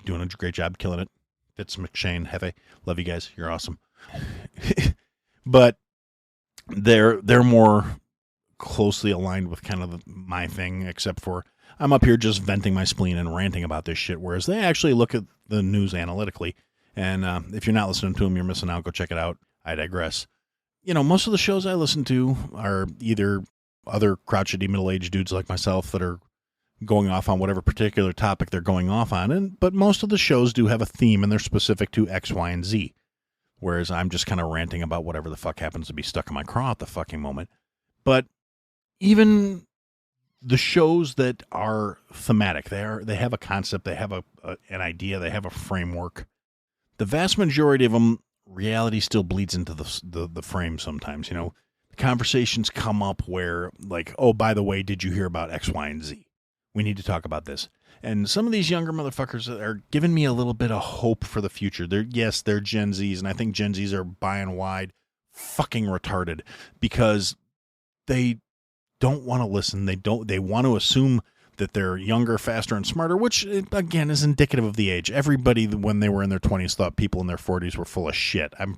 Doing a great job, killing it. Fitz, McShane, Hefe. Love you guys. You're awesome. But they're more closely aligned with kind of my thing, except for I'm up here just venting my spleen and ranting about this shit, whereas they actually look at the news analytically. And if you're not listening to them, you're missing out. Go check it out. I digress. Most of the shows I listen to are either other crotchety middle-aged dudes like myself that are going off on whatever particular topic they're going off on. But most of the shows do have a theme, and they're specific to X, Y, and Z. Whereas I'm just kind of ranting about whatever the fuck happens to be stuck in my craw at the fucking moment. But even the shows that are thematic, they have a concept, they have an idea, they have a framework. The vast majority of them, reality still bleeds into the frame sometimes. Conversations come up where, like, oh, by the way, did you hear about X, Y, and Z? We need to talk about this. And some of these younger motherfuckers are giving me a little bit of hope for the future. They're Gen Zs, and I think Gen Zs are by and wide fucking retarded because they don't want to listen. They want to assume that they're younger, faster, and smarter, which, again, is indicative of the age. Everybody, when they were in their 20s, thought people in their 40s were full of shit. I'm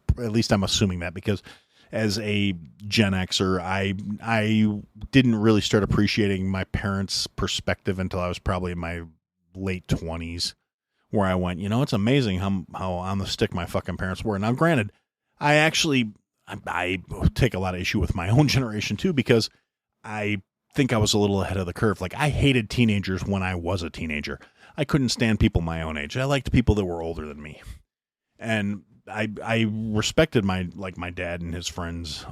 assuming that because as a Gen Xer, I didn't really start appreciating my parents' perspective until I was probably in my late 20s, where I went, it's amazing how on the stick my fucking parents were. Now, granted, I take a lot of issue with my own generation too, because I think I was a little ahead of the curve. Like, I hated teenagers when I was a teenager. I couldn't stand people my own age. I liked people that were older than me. And I respected my dad and his friends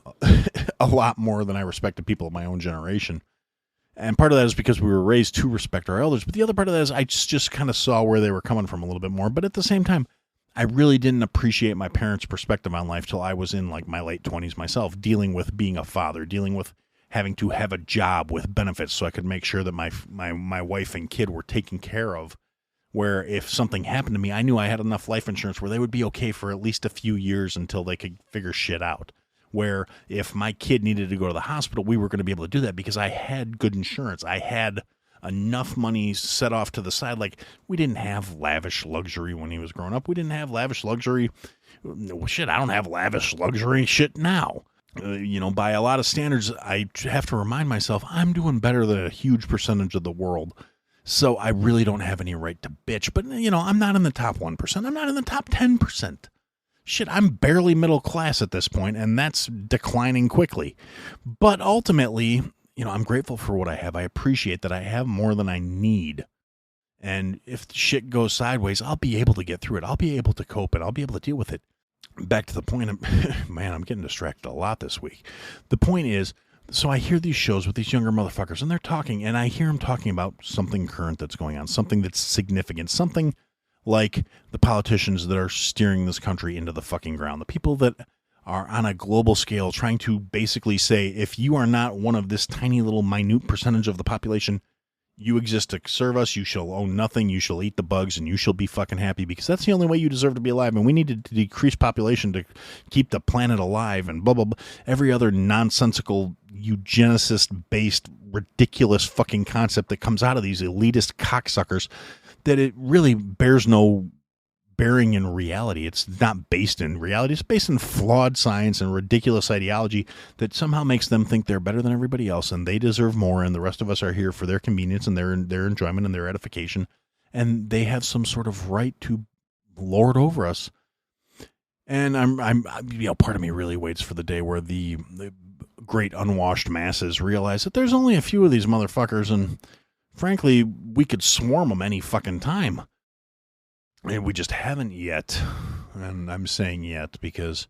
a lot more than I respected people of my own generation. And part of that is because we were raised to respect our elders. But the other part of that is I just kind of saw where they were coming from a little bit more. But at the same time, I really didn't appreciate my parents' perspective on life till I was in like my late 20s myself, dealing with being a father, dealing with having to have a job with benefits so I could make sure that my wife and kid were taken care of where if something happened to me, I knew I had enough life insurance where they would be okay for at least a few years until they could figure shit out. Where if my kid needed to go to the hospital, we were going to be able to do that because I had good insurance. I had enough money set off to the side. Like, we didn't have lavish luxury when he was growing up. We didn't have lavish luxury. Shit, I don't have lavish luxury shit now. By a lot of standards, I have to remind myself I'm doing better than a huge percentage of the world. So I really don't have any right to bitch. But, I'm not in the top 1%. I'm not in the top 10%. Shit, I'm barely middle class at this point, and that's declining quickly. But ultimately, I'm grateful for what I have. I appreciate that I have more than I need. And if shit goes sideways, I'll be able to get through it. I'll be able to cope, and I'll be able to deal with it. Back to the point of, man, I'm getting distracted a lot this week. The point is, so I hear these shows with these younger motherfuckers, and they're talking, and I hear them talking about something current that's going on, something that's significant, something like the politicians that are steering this country into the fucking ground, the people that are on a global scale trying to basically say, if you are not one of this tiny little minute percentage of the population, you exist to serve us, you shall own nothing, you shall eat the bugs, and you shall be fucking happy because that's the only way you deserve to be alive. And we need to decrease population to keep the planet alive and blah, blah, blah. Every other nonsensical, eugenicist-based, ridiculous fucking concept that comes out of these elitist cocksuckers that it really bears no bearing in reality. It's not based in reality. It's based in flawed science and ridiculous ideology that somehow makes them think they're better than everybody else and they deserve more, and the rest of us are here for their convenience and their enjoyment and their edification, and they have some sort of right to lord over us. And I'm part of me really waits for the day where the great unwashed masses realize that there's only a few of these motherfuckers, and frankly, we could swarm them any fucking time. And we just haven't yet. And I'm saying yet because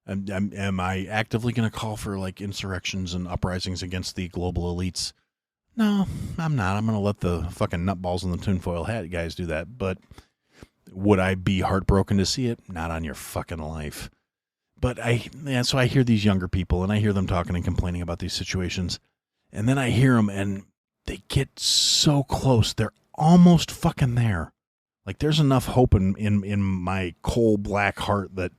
am I actively going to call for like insurrections and uprisings against the global elites? No, I'm not. I'm going to let the fucking nutballs in the tinfoil hat guys do that. But would I be heartbroken to see it? Not on your fucking life. But so I hear these younger people and I hear them talking and complaining about these situations. And then I hear them and they get so close. They're almost fucking there. Like, there's enough hope in my coal black heart that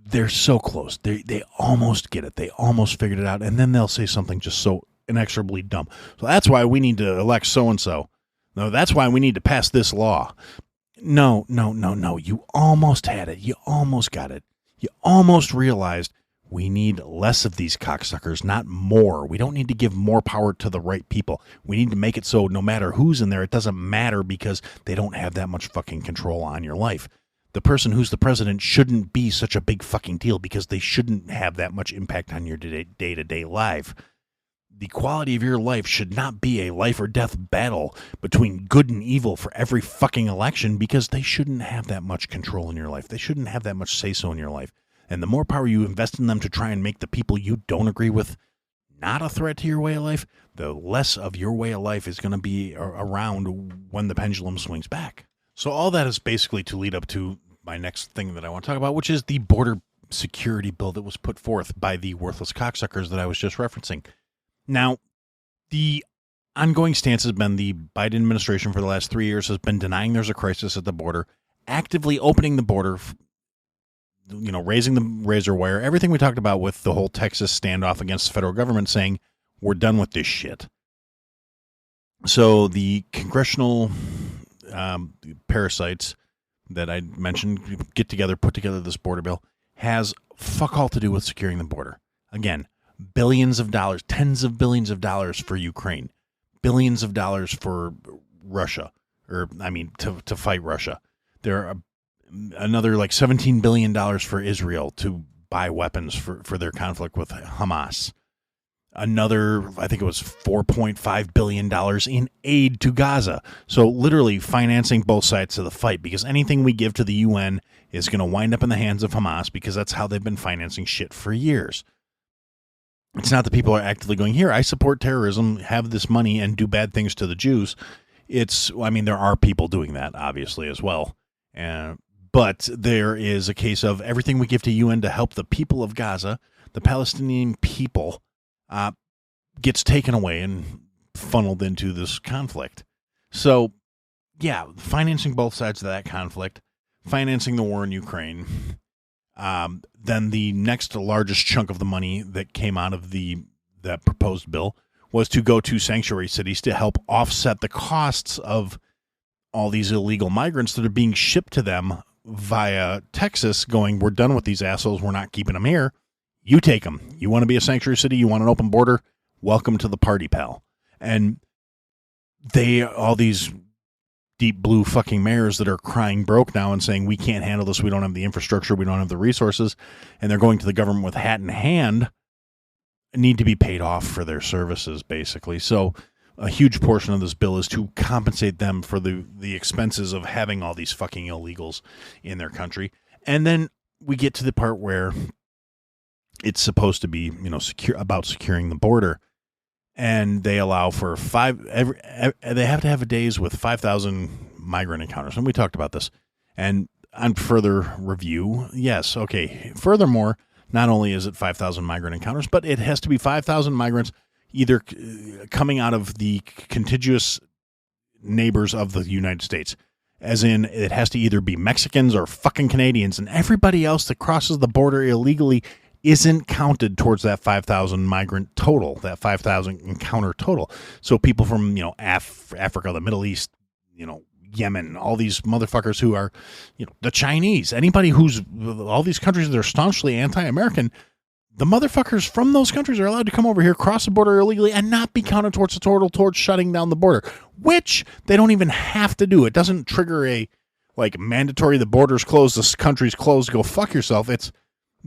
they're so close. They almost get it. They almost figured it out. And then they'll say something just so inexorably dumb. So that's why we need to elect so-and-so. No, that's why we need to pass this law. No. You almost had it. You almost got it. You almost realized we need less of these cocksuckers, not more. We don't need to give more power to the right people. We need to make it so no matter who's in there, it doesn't matter because they don't have that much fucking control on your life. The person who's the president shouldn't be such a big fucking deal because they shouldn't have that much impact on your day-to-day life. The quality of your life should not be a life or death battle between good and evil for every fucking election because they shouldn't have that much control in your life. They shouldn't have that much say-so in your life. And the more power you invest in them to try and make the people you don't agree with not a threat to your way of life, the less of your way of life is going to be around when the pendulum swings back. So all that is basically to lead up to my next thing that I want to talk about, which is the border security bill that was put forth by the worthless cocksuckers that I was just referencing. Now, the ongoing stance has been the Biden administration for the last 3 years has been denying there's a crisis at the border, actively opening the border, raising the razor wire, everything we talked about with the whole Texas standoff against the federal government, saying we're done with this shit. So the congressional parasites that I mentioned put together this border bill, has fuck all to do with securing the border. Again, billions of dollars, tens of billions of dollars for Ukraine, billions of dollars for Russia, to fight Russia. There are another like $17 billion for Israel to buy weapons for their conflict with Hamas. Another, I think it was $4.5 billion in aid to Gaza. So literally financing both sides of the fight, because anything we give to the UN is going to wind up in the hands of Hamas because that's how they've been financing shit for years. It's not that people are actively going, here, I support terrorism, have this money, and do bad things to the Jews. There are people doing that, obviously, as well. But there is a case of everything we give to UN to help the people of Gaza, the Palestinian people, gets taken away and funneled into this conflict. So financing both sides of that conflict, financing the war in Ukraine. Then the next largest chunk of the money that came out of that proposed bill was to go to sanctuary cities to help offset the costs of all these illegal migrants that are being shipped to them via Texas, going, we're done with these assholes, we're not keeping them here. You take them. You want to be a sanctuary city, you want an open border, welcome to the party, pal. And all these deep blue fucking mayors that are crying broke now and saying, we can't handle this, we don't have the infrastructure, we don't have the resources, and they're going to the government with hat in hand, need to be paid off for their services, basically. So a huge portion of this bill is to compensate them for the expenses of having all these fucking illegals in their country. And then we get to the part where it's supposed to be, about securing the border. And they allow for they have to have days with 5,000 migrant encounters. And we talked about this. And on further review, yes, okay. Furthermore, not only is it 5,000 migrant encounters, but it has to be 5,000 migrants either coming out of the contiguous neighbors of the United States. As in, it has to either be Mexicans or fucking Canadians, and everybody else that crosses the border illegally isn't counted towards that 5,000 migrant total, that 5,000 encounter total. So people from, Africa, the Middle East, Yemen, all these motherfuckers who are, the Chinese, anybody who's, all these countries that are staunchly anti-American, the motherfuckers from those countries are allowed to come over here, cross the border illegally, and not be counted towards the total towards shutting down the border, which they don't even have to do. It doesn't trigger a, mandatory, the border's closed, this country's closed, go fuck yourself. It's,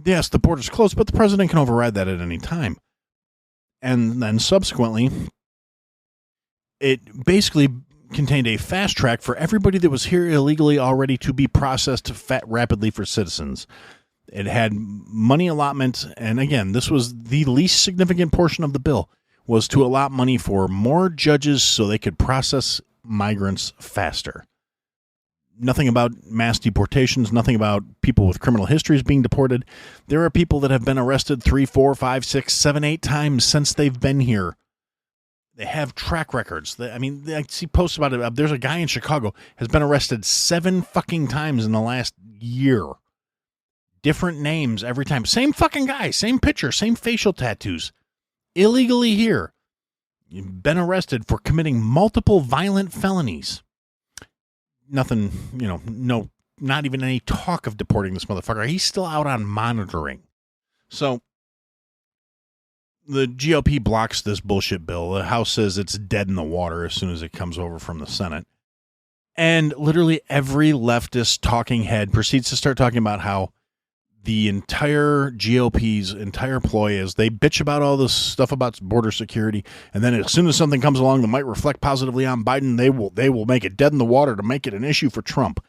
yes, the border's closed, but the president can override that at any time. And then subsequently, it basically contained a fast track for everybody that was here illegally already to be processed rapidly for citizens. It had money allotment, and again, this was the least significant portion of the bill, was to allot money for more judges so they could process migrants faster. Nothing about mass deportations, nothing about people with criminal histories being deported. There are people that have been arrested 3, 4, 5, 6, 7, 8 times since they've been here. They have track records. I see posts about it. There's a guy in Chicago has been arrested 7 fucking times in the last year. Different names every time. Same fucking guy, same picture, same facial tattoos. Illegally here. You've been arrested for committing multiple violent felonies. Nothing, no, not even any talk of deporting this motherfucker. He's still out on monitoring. So the GOP blocks this bullshit bill. The House says it's dead in the water as soon as it comes over from the Senate. And literally every leftist talking head proceeds to start talking about how the entire GOP's entire ploy is they bitch about all this stuff about border security, and then as soon as something comes along that might reflect positively on Biden, they will make it dead in the water to make it an issue for Trump.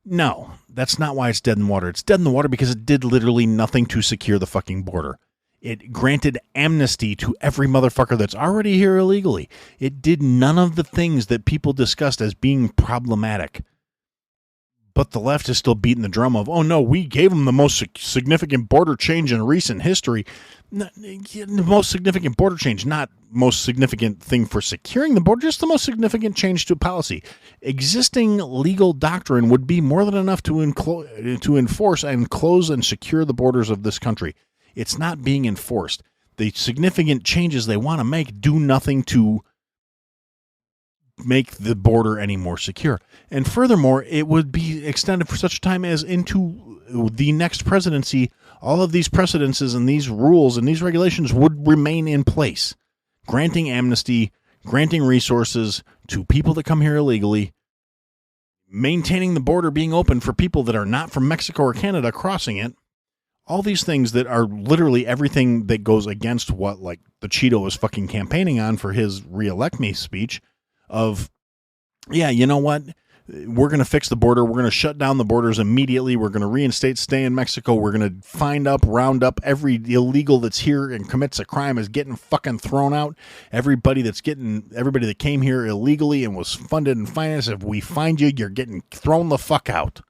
No, that's not why it's dead in the water. It's dead in the water because it did literally nothing to secure the fucking border. It granted amnesty to every motherfucker that's already here illegally. It did none of the things that people discussed as being problematic. But the left is still beating the drum of, oh no, we gave them the most significant border change in recent history. The most significant border change, not most significant thing for securing the border, just the most significant change to policy. Existing legal doctrine would be more than enough to enforce and close and secure the borders of this country. It's not being enforced. The significant changes they want to make do nothing to make the border any more secure. And furthermore, it would be extended for such a time as into the next presidency. All of these precedences and these rules and these regulations would remain in place, granting amnesty, granting resources to people that come here illegally, maintaining the border being open for people that are not from Mexico or Canada crossing it. All these things that are literally everything that goes against what the Cheeto is fucking campaigning on for his reelect me speech of, yeah, you know what? We're going to fix the border. We're going to shut down the borders immediately. We're going to reinstate stay in Mexico. We're going to round up every illegal that's here and commits a crime is getting fucking thrown out. Everybody that came here illegally and was funded and financed, if we find you, you're getting thrown the fuck out.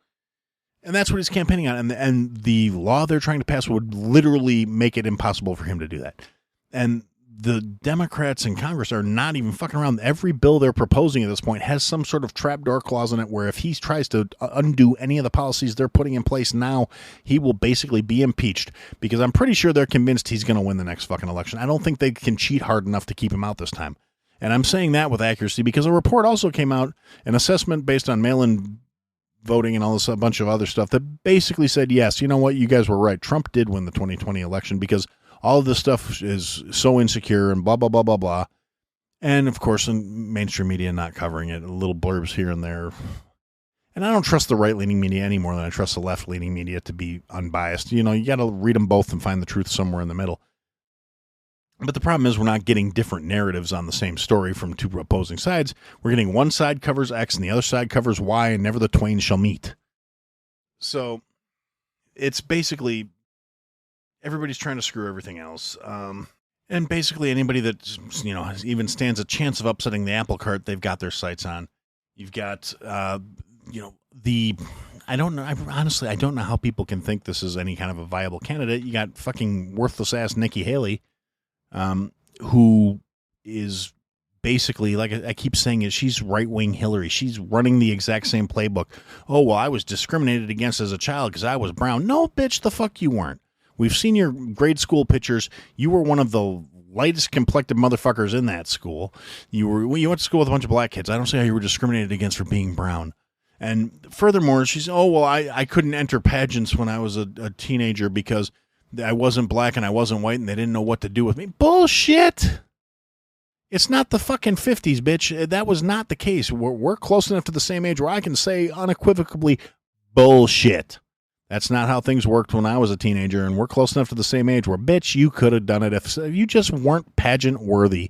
And that's what he's campaigning on. And the law they're trying to pass would literally make it impossible for him to do that. And the Democrats in Congress are not even fucking around. Every bill they're proposing at this point has some sort of trapdoor clause in it where if he tries to undo any of the policies they're putting in place now, he will basically be impeached, because I'm pretty sure they're convinced he's going to win the next fucking election. I don't think they can cheat hard enough to keep him out this time. And I'm saying that with accuracy because a report also came out, an assessment based on mail-in voting and all this, a bunch of other stuff, that basically said, yes, you know what, you guys were right. Trump did win the 2020 election because all of this stuff is so insecure and blah, blah, blah, blah, blah. And, of course, in mainstream media not covering it, little blurbs here and there. And I don't trust the right-leaning media any more than I trust the left-leaning media to be unbiased. You know, you got to read them both and find the truth somewhere in the middle. But the problem is we're not getting different narratives on the same story from two opposing sides. We're getting one side covers X and the other side covers Y, and never the twain shall meet. So it's basically everybody's trying to screw everything else. And basically anybody that, you know, even stands a chance of upsetting the apple cart, they've got their sights on. You've got, you know, I don't know. Honestly, I don't know how people can think this is any kind of a viable candidate. You got fucking worthless ass Nikki Haley, who is basically, like I keep saying, is she's right-wing Hillary. She's running the exact same playbook. Oh, well, I was discriminated against as a child because I was brown. No, bitch, the fuck you weren't. We've seen your grade school pictures. You were one of the lightest complected motherfuckers in that school. You went to school with a bunch of black kids. I don't see how you were discriminated against for being brown. And furthermore, she's, oh, well, I couldn't enter pageants when I was a teenager because I wasn't black and I wasn't white and they didn't know what to do with me. Bullshit! It's not the fucking 50s, bitch. That was not the case. We're close enough to the same age where I can say unequivocally, bullshit. That's not how things worked when I was a teenager, and we're close enough to the same age where, bitch, you could have done it if you just weren't pageant worthy.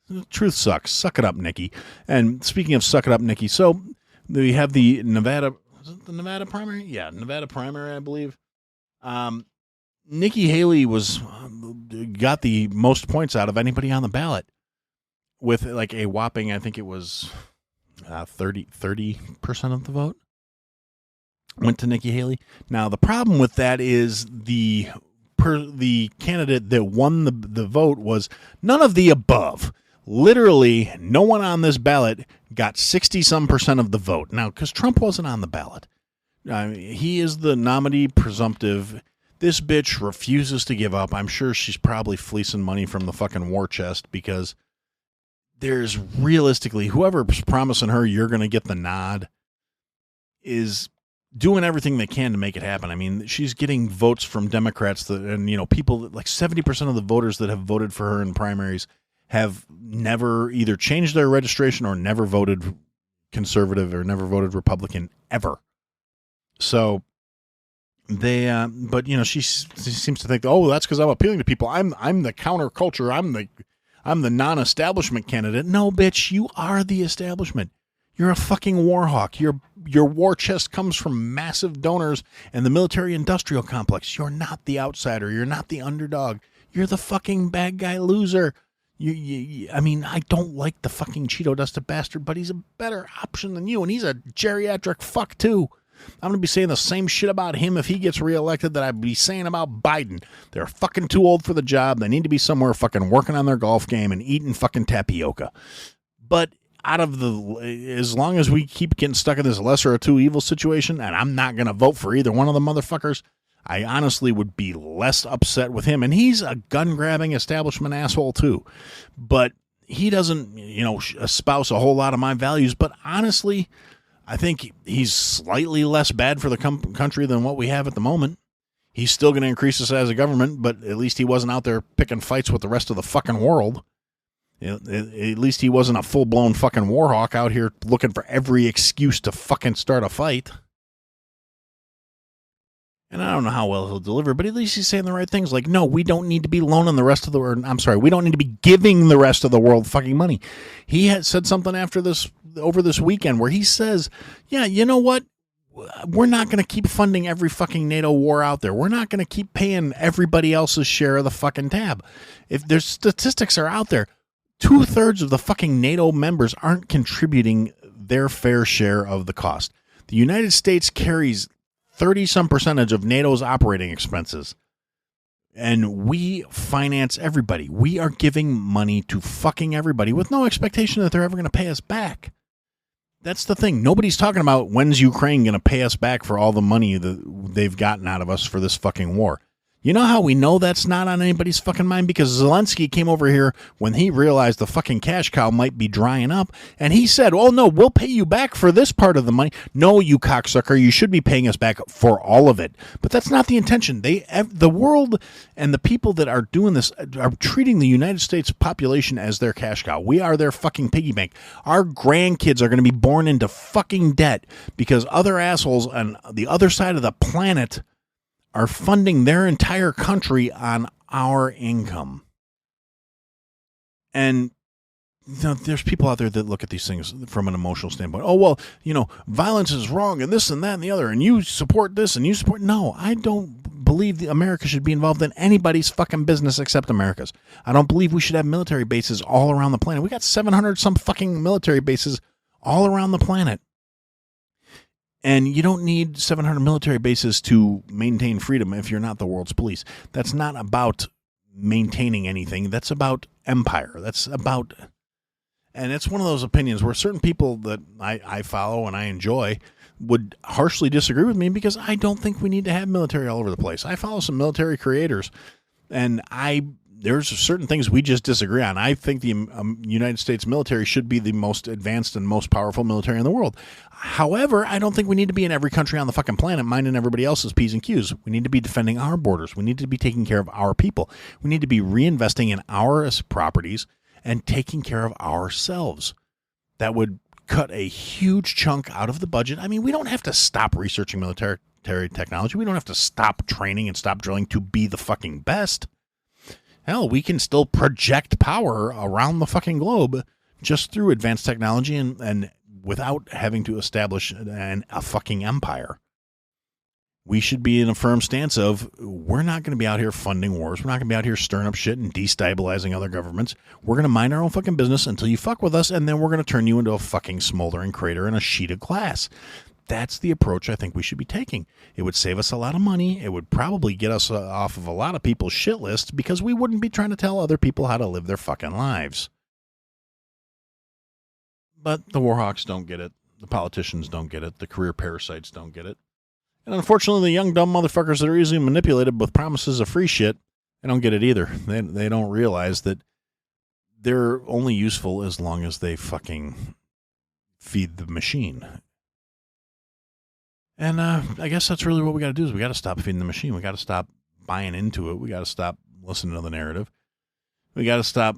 The truth sucks. Suck it up, Nikki. And speaking of suck it up, Nikki, so we have the Nevada, is it the Nevada primary? Yeah, Nevada primary, I believe. Nikki Haley got the most points out of anybody on the ballot with like a whopping, I think it was 30% of the vote went to Nikki Haley. Now, the problem with that is the candidate that won the vote was none of the above. Literally, no one on this ballot got 60-some% of the vote. Now, because Trump wasn't on the ballot. He is the nominee presumptive. This bitch refuses to give up. I'm sure she's probably fleecing money from the fucking war chest because there's realistically, whoever's promising her you're going to get the nod is doing everything they can to make it happen. I mean, she's getting votes from Democrats and, you know, people like 70% of the voters that have voted for her in primaries have never either changed their registration or never voted conservative or never voted Republican ever. So they, but you know, she seems to think, oh, that's because I'm appealing to people. I'm the counterculture. I'm the non-establishment candidate. No, bitch, you are the establishment. You're a fucking war hawk. Your war chest comes from massive donors and the military-industrial complex. You're not the outsider. You're not the underdog. You're the fucking bad guy loser. I mean, I don't like the fucking Cheeto-dusted bastard, but he's a better option than you, and he's a geriatric fuck, too. I'm going to be saying the same shit about him if he gets reelected that I'd be saying about Biden. They're fucking too old for the job. They need to be somewhere fucking working on their golf game and eating fucking tapioca. But as long as we keep getting stuck in this lesser of two evils situation, and I'm not going to vote for either one of the motherfuckers, I honestly would be less upset with him. And he's a gun-grabbing establishment asshole, too. But he doesn't, you know, espouse a whole lot of my values. But honestly, I think he's slightly less bad for the country than what we have at the moment. He's still going to increase the size of government, but at least he wasn't out there picking fights with the rest of the fucking world. At least he wasn't a full-blown fucking war hawk out here looking for every excuse to fucking start a fight. And I don't know how well he'll deliver, but at least he's saying the right things. Like, no, we don't need to be loaning the rest of the world. I'm sorry, we don't need to be giving the rest of the world fucking money. He had said something over this weekend where he says, yeah, you know what? We're not going to keep funding every fucking NATO war out there. We're not going to keep paying everybody else's share of the fucking tab. If there's statistics are out there, 2/3 of the fucking NATO members aren't contributing their fair share of the cost. The United States carries 30-some% of NATO's operating expenses. And we finance everybody. We are giving money to fucking everybody with no expectation that they're ever going to pay us back. That's the thing. Nobody's talking about when's Ukraine going to pay us back for all the money that they've gotten out of us for this fucking war. You know how we know that's not on anybody's fucking mind? Because Zelensky came over here when he realized the fucking cash cow might be drying up, and he said, oh, no, we'll pay you back for this part of the money. No, you cocksucker, you should be paying us back for all of it. But that's not the intention. The world and the people that are doing this are treating the United States population as their cash cow. We are their fucking piggy bank. Our grandkids are going to be born into fucking debt because other assholes on the other side of the planet are funding their entire country on our income. And there's people out there that look at these things from an emotional standpoint. Oh, well, violence is wrong and this and that and the other, and you support this and you support... No, I don't believe America should be involved in anybody's fucking business except America's. I don't believe we should have military bases all around the planet. We got 700 some fucking military bases all around the planet. And you don't need 700 military bases to maintain freedom if you're not the world's police. That's not about maintaining anything. That's about empire. And it's one of those opinions where certain people that I follow and I enjoy would harshly disagree with me because I don't think we need to have military all over the place. I follow some military creators, and there's certain things we just disagree on. I think the United States military should be the most advanced and most powerful military in the world. However, I don't think we need to be in every country on the fucking planet minding everybody else's P's and Q's. We need to be defending our borders. We need to be taking care of our people. We need to be reinvesting in our properties and taking care of ourselves. That would cut a huge chunk out of the budget. I mean, we don't have to stop researching military technology. We don't have to stop training and stop drilling to be the fucking best. Hell, we can still project power around the fucking globe just through advanced technology and without having to establish a fucking empire. We should be in a firm stance of we're not going to be out here funding wars. We're not going to be out here stirring up shit and destabilizing other governments. We're going to mind our own fucking business until you fuck with us, and then we're going to turn you into a fucking smoldering crater in a sheet of glass. That's the approach I think we should be taking. It would save us a lot of money. It would probably get us off of a lot of people's shit lists because we wouldn't be trying to tell other people how to live their fucking lives. But the warhawks don't get it. The politicians don't get it. The career parasites don't get it. And unfortunately, the young, dumb motherfuckers that are easily manipulated with promises of free shit, they don't get it either. They don't realize that they're only useful as long as they fucking feed the machine. And I guess that's really what we got to do is we got to stop feeding the machine. We got to stop buying into it. We got to stop listening to the narrative. We got to start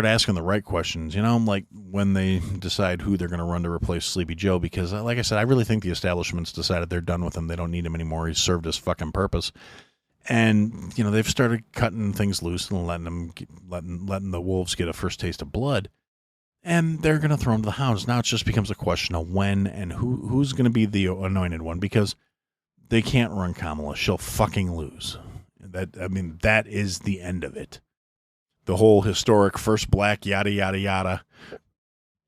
asking the right questions, like when they decide who they're going to run to replace Sleepy Joe, because like I said, I really think the establishment's decided they're done with him. They don't need him anymore. He's served his fucking purpose. And, they've started cutting things loose and letting the wolves get a first taste of blood. And they're going to throw him to the hounds. Now it just becomes a question of when and who's going to be the anointed one, because they can't run Kamala. She'll fucking lose. That is the end of it. The whole historic first black yada yada yada,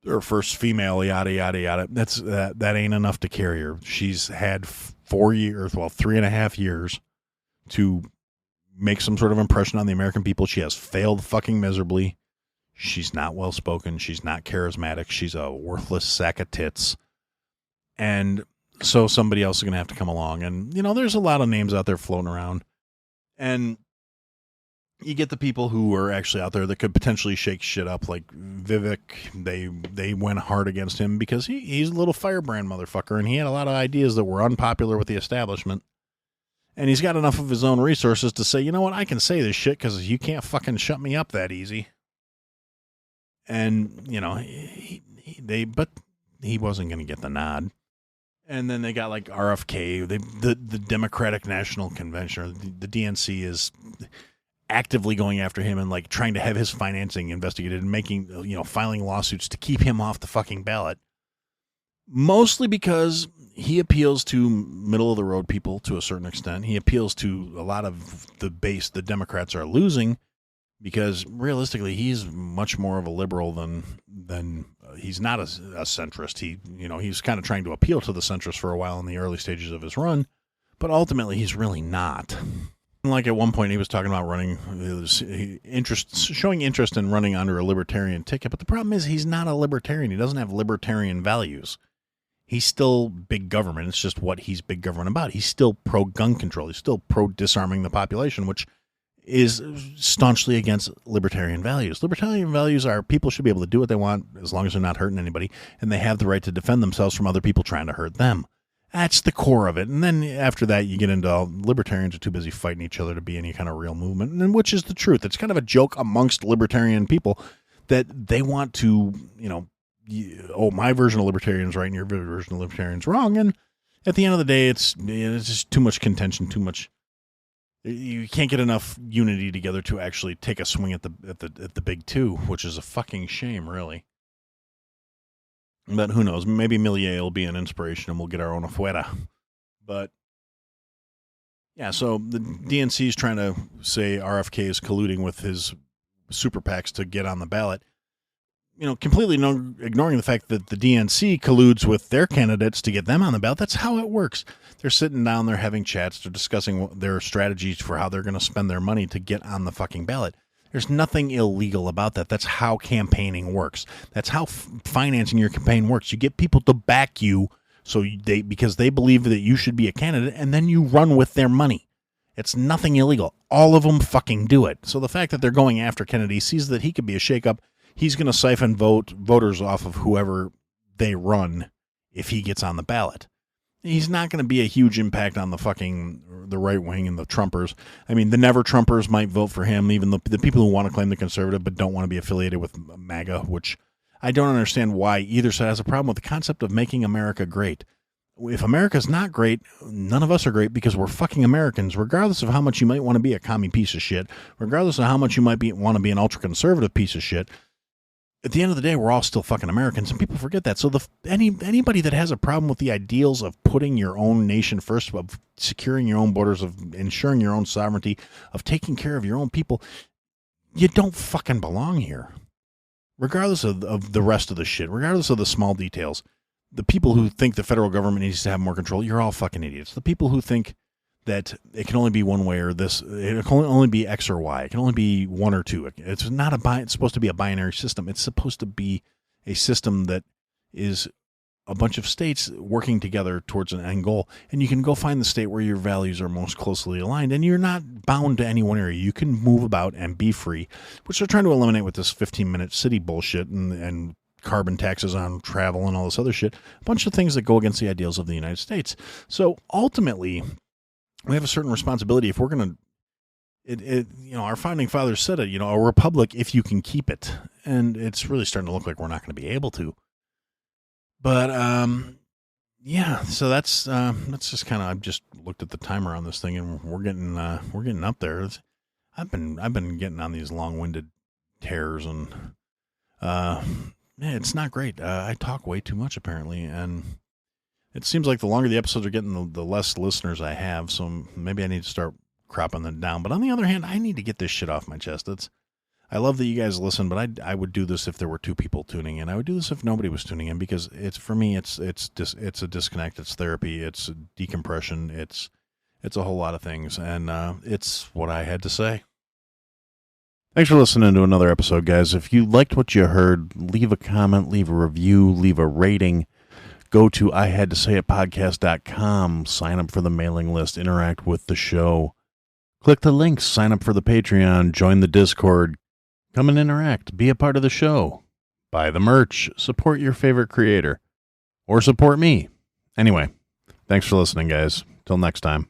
or first female yada yada yada. That ain't enough to carry her. She's had 3.5 years to make some sort of impression on the American people. She has failed fucking miserably. She's not well spoken. She's not charismatic. She's a worthless sack of tits. And so somebody else is going to have to come along. And there's a lot of names out there floating around, and you get the people who are actually out there that could potentially shake shit up, like Vivek. They went hard against him because he's a little firebrand motherfucker, and he had a lot of ideas that were unpopular with the establishment. And he's got enough of his own resources to say, you know what, I can say this shit because you can't fucking shut me up that easy. And, but he wasn't going to get the nod. And then they got like RFK, the Democratic National Convention, or the DNC is actively going after him and like trying to have his financing investigated and making, filing lawsuits to keep him off the fucking ballot. Mostly because he appeals to middle of the road people to a certain extent. He appeals to a lot of the base the Democrats are losing, because realistically he's much more of a liberal than he's not a centrist. He's kind of trying to appeal to the centrists for a while in the early stages of his run, but ultimately he's really not. Like at one point he was talking about showing interest in running under a libertarian ticket. But the problem is he's not a libertarian. He doesn't have libertarian values. He's still big government. It's just what he's big government about. He's still pro-gun control. He's still pro-disarming the population, which is staunchly against libertarian values. Libertarian values are people should be able to do what they want as long as they're not hurting anybody, and they have the right to defend themselves from other people trying to hurt them. That's the core of it. And then after that, you get into libertarians are too busy fighting each other to be any kind of real movement, and which is the truth. It's kind of a joke amongst libertarian people that they want to, my version of libertarian is right and your version of libertarian is wrong. And at the end of the day, it's just too much contention, too much. You can't get enough unity together to actually take a swing at the big two, which is a fucking shame, really. But who knows? Maybe Milei will be an inspiration and we'll get our own AFUERA. But yeah, so the DNC is trying to say RFK is colluding with his super PACs to get on the ballot. Completely ignoring the fact that the DNC colludes with their candidates to get them on the ballot. That's how it works. They're sitting down, they're having chats, they're discussing their strategies for how they're going to spend their money to get on the fucking ballot. There's nothing illegal about that. That's how campaigning works. That's how financing your campaign works. You get people to back you because they believe that you should be a candidate, and then you run with their money. It's nothing illegal. All of them fucking do it. So the fact that they're going after Kennedy sees that he could be a shakeup. He's going to siphon voters off of whoever they run if he gets on the ballot. He's not going to be a huge impact on the right wing and the Trumpers. I mean, the never Trumpers might vote for him, even the people who want to claim the conservative but don't want to be affiliated with MAGA, which I don't understand why either side has a problem with the concept of making America great. If America's not great, none of us are great because we're fucking Americans, regardless of how much you might want to be a commie piece of shit, regardless of how much you might want to be an ultra-conservative piece of shit. At the end of the day, we're all still fucking Americans, and people forget that. So anybody that has a problem with the ideals of putting your own nation first, of securing your own borders, of ensuring your own sovereignty, of taking care of your own people, you don't fucking belong here. Regardless of the rest of the shit, regardless of the small details, the people who think the federal government needs to have more control, you're all fucking idiots. The people who think that it can only be one way or this, it can only be X or Y. It can only be one or two. It's supposed to be a binary system. It's supposed to be a system that is a bunch of states working together towards an end goal. And you can go find the state where your values are most closely aligned, and you're not bound to any one area. You can move about and be free, which they're trying to eliminate with this 15-minute city bullshit and carbon taxes on travel and all this other shit. A bunch of things that go against the ideals of the United States. So ultimately, we have a certain responsibility if we're going to, our founding fathers said it, a republic if you can keep it. And it's really starting to look like we're not going to be able to. But, so that's just kind of, I've just looked at the timer on this thing and we're getting up there. I've been getting on these long-winded tears and, it's not great. I talk way too much apparently. And it seems like the longer the episodes are getting, the less listeners I have. So maybe I need to start cropping them down. But on the other hand, I need to get this shit off my chest. I love that you guys listen, but I would do this if there were two people tuning in. I would do this if nobody was tuning in because for me, it's a disconnect. It's therapy. It's decompression. It's a whole lot of things. And it's what I had to say. Thanks for listening to another episode, guys. If you liked what you heard, leave a comment, leave a review, leave a rating. Go to ihadtosayitpodcast.com, sign up for the mailing list, interact with the show. Click the links, sign up for the Patreon, join the Discord, come and interact, be a part of the show, buy the merch, support your favorite creator, or support me. Anyway, thanks for listening, guys. Till next time.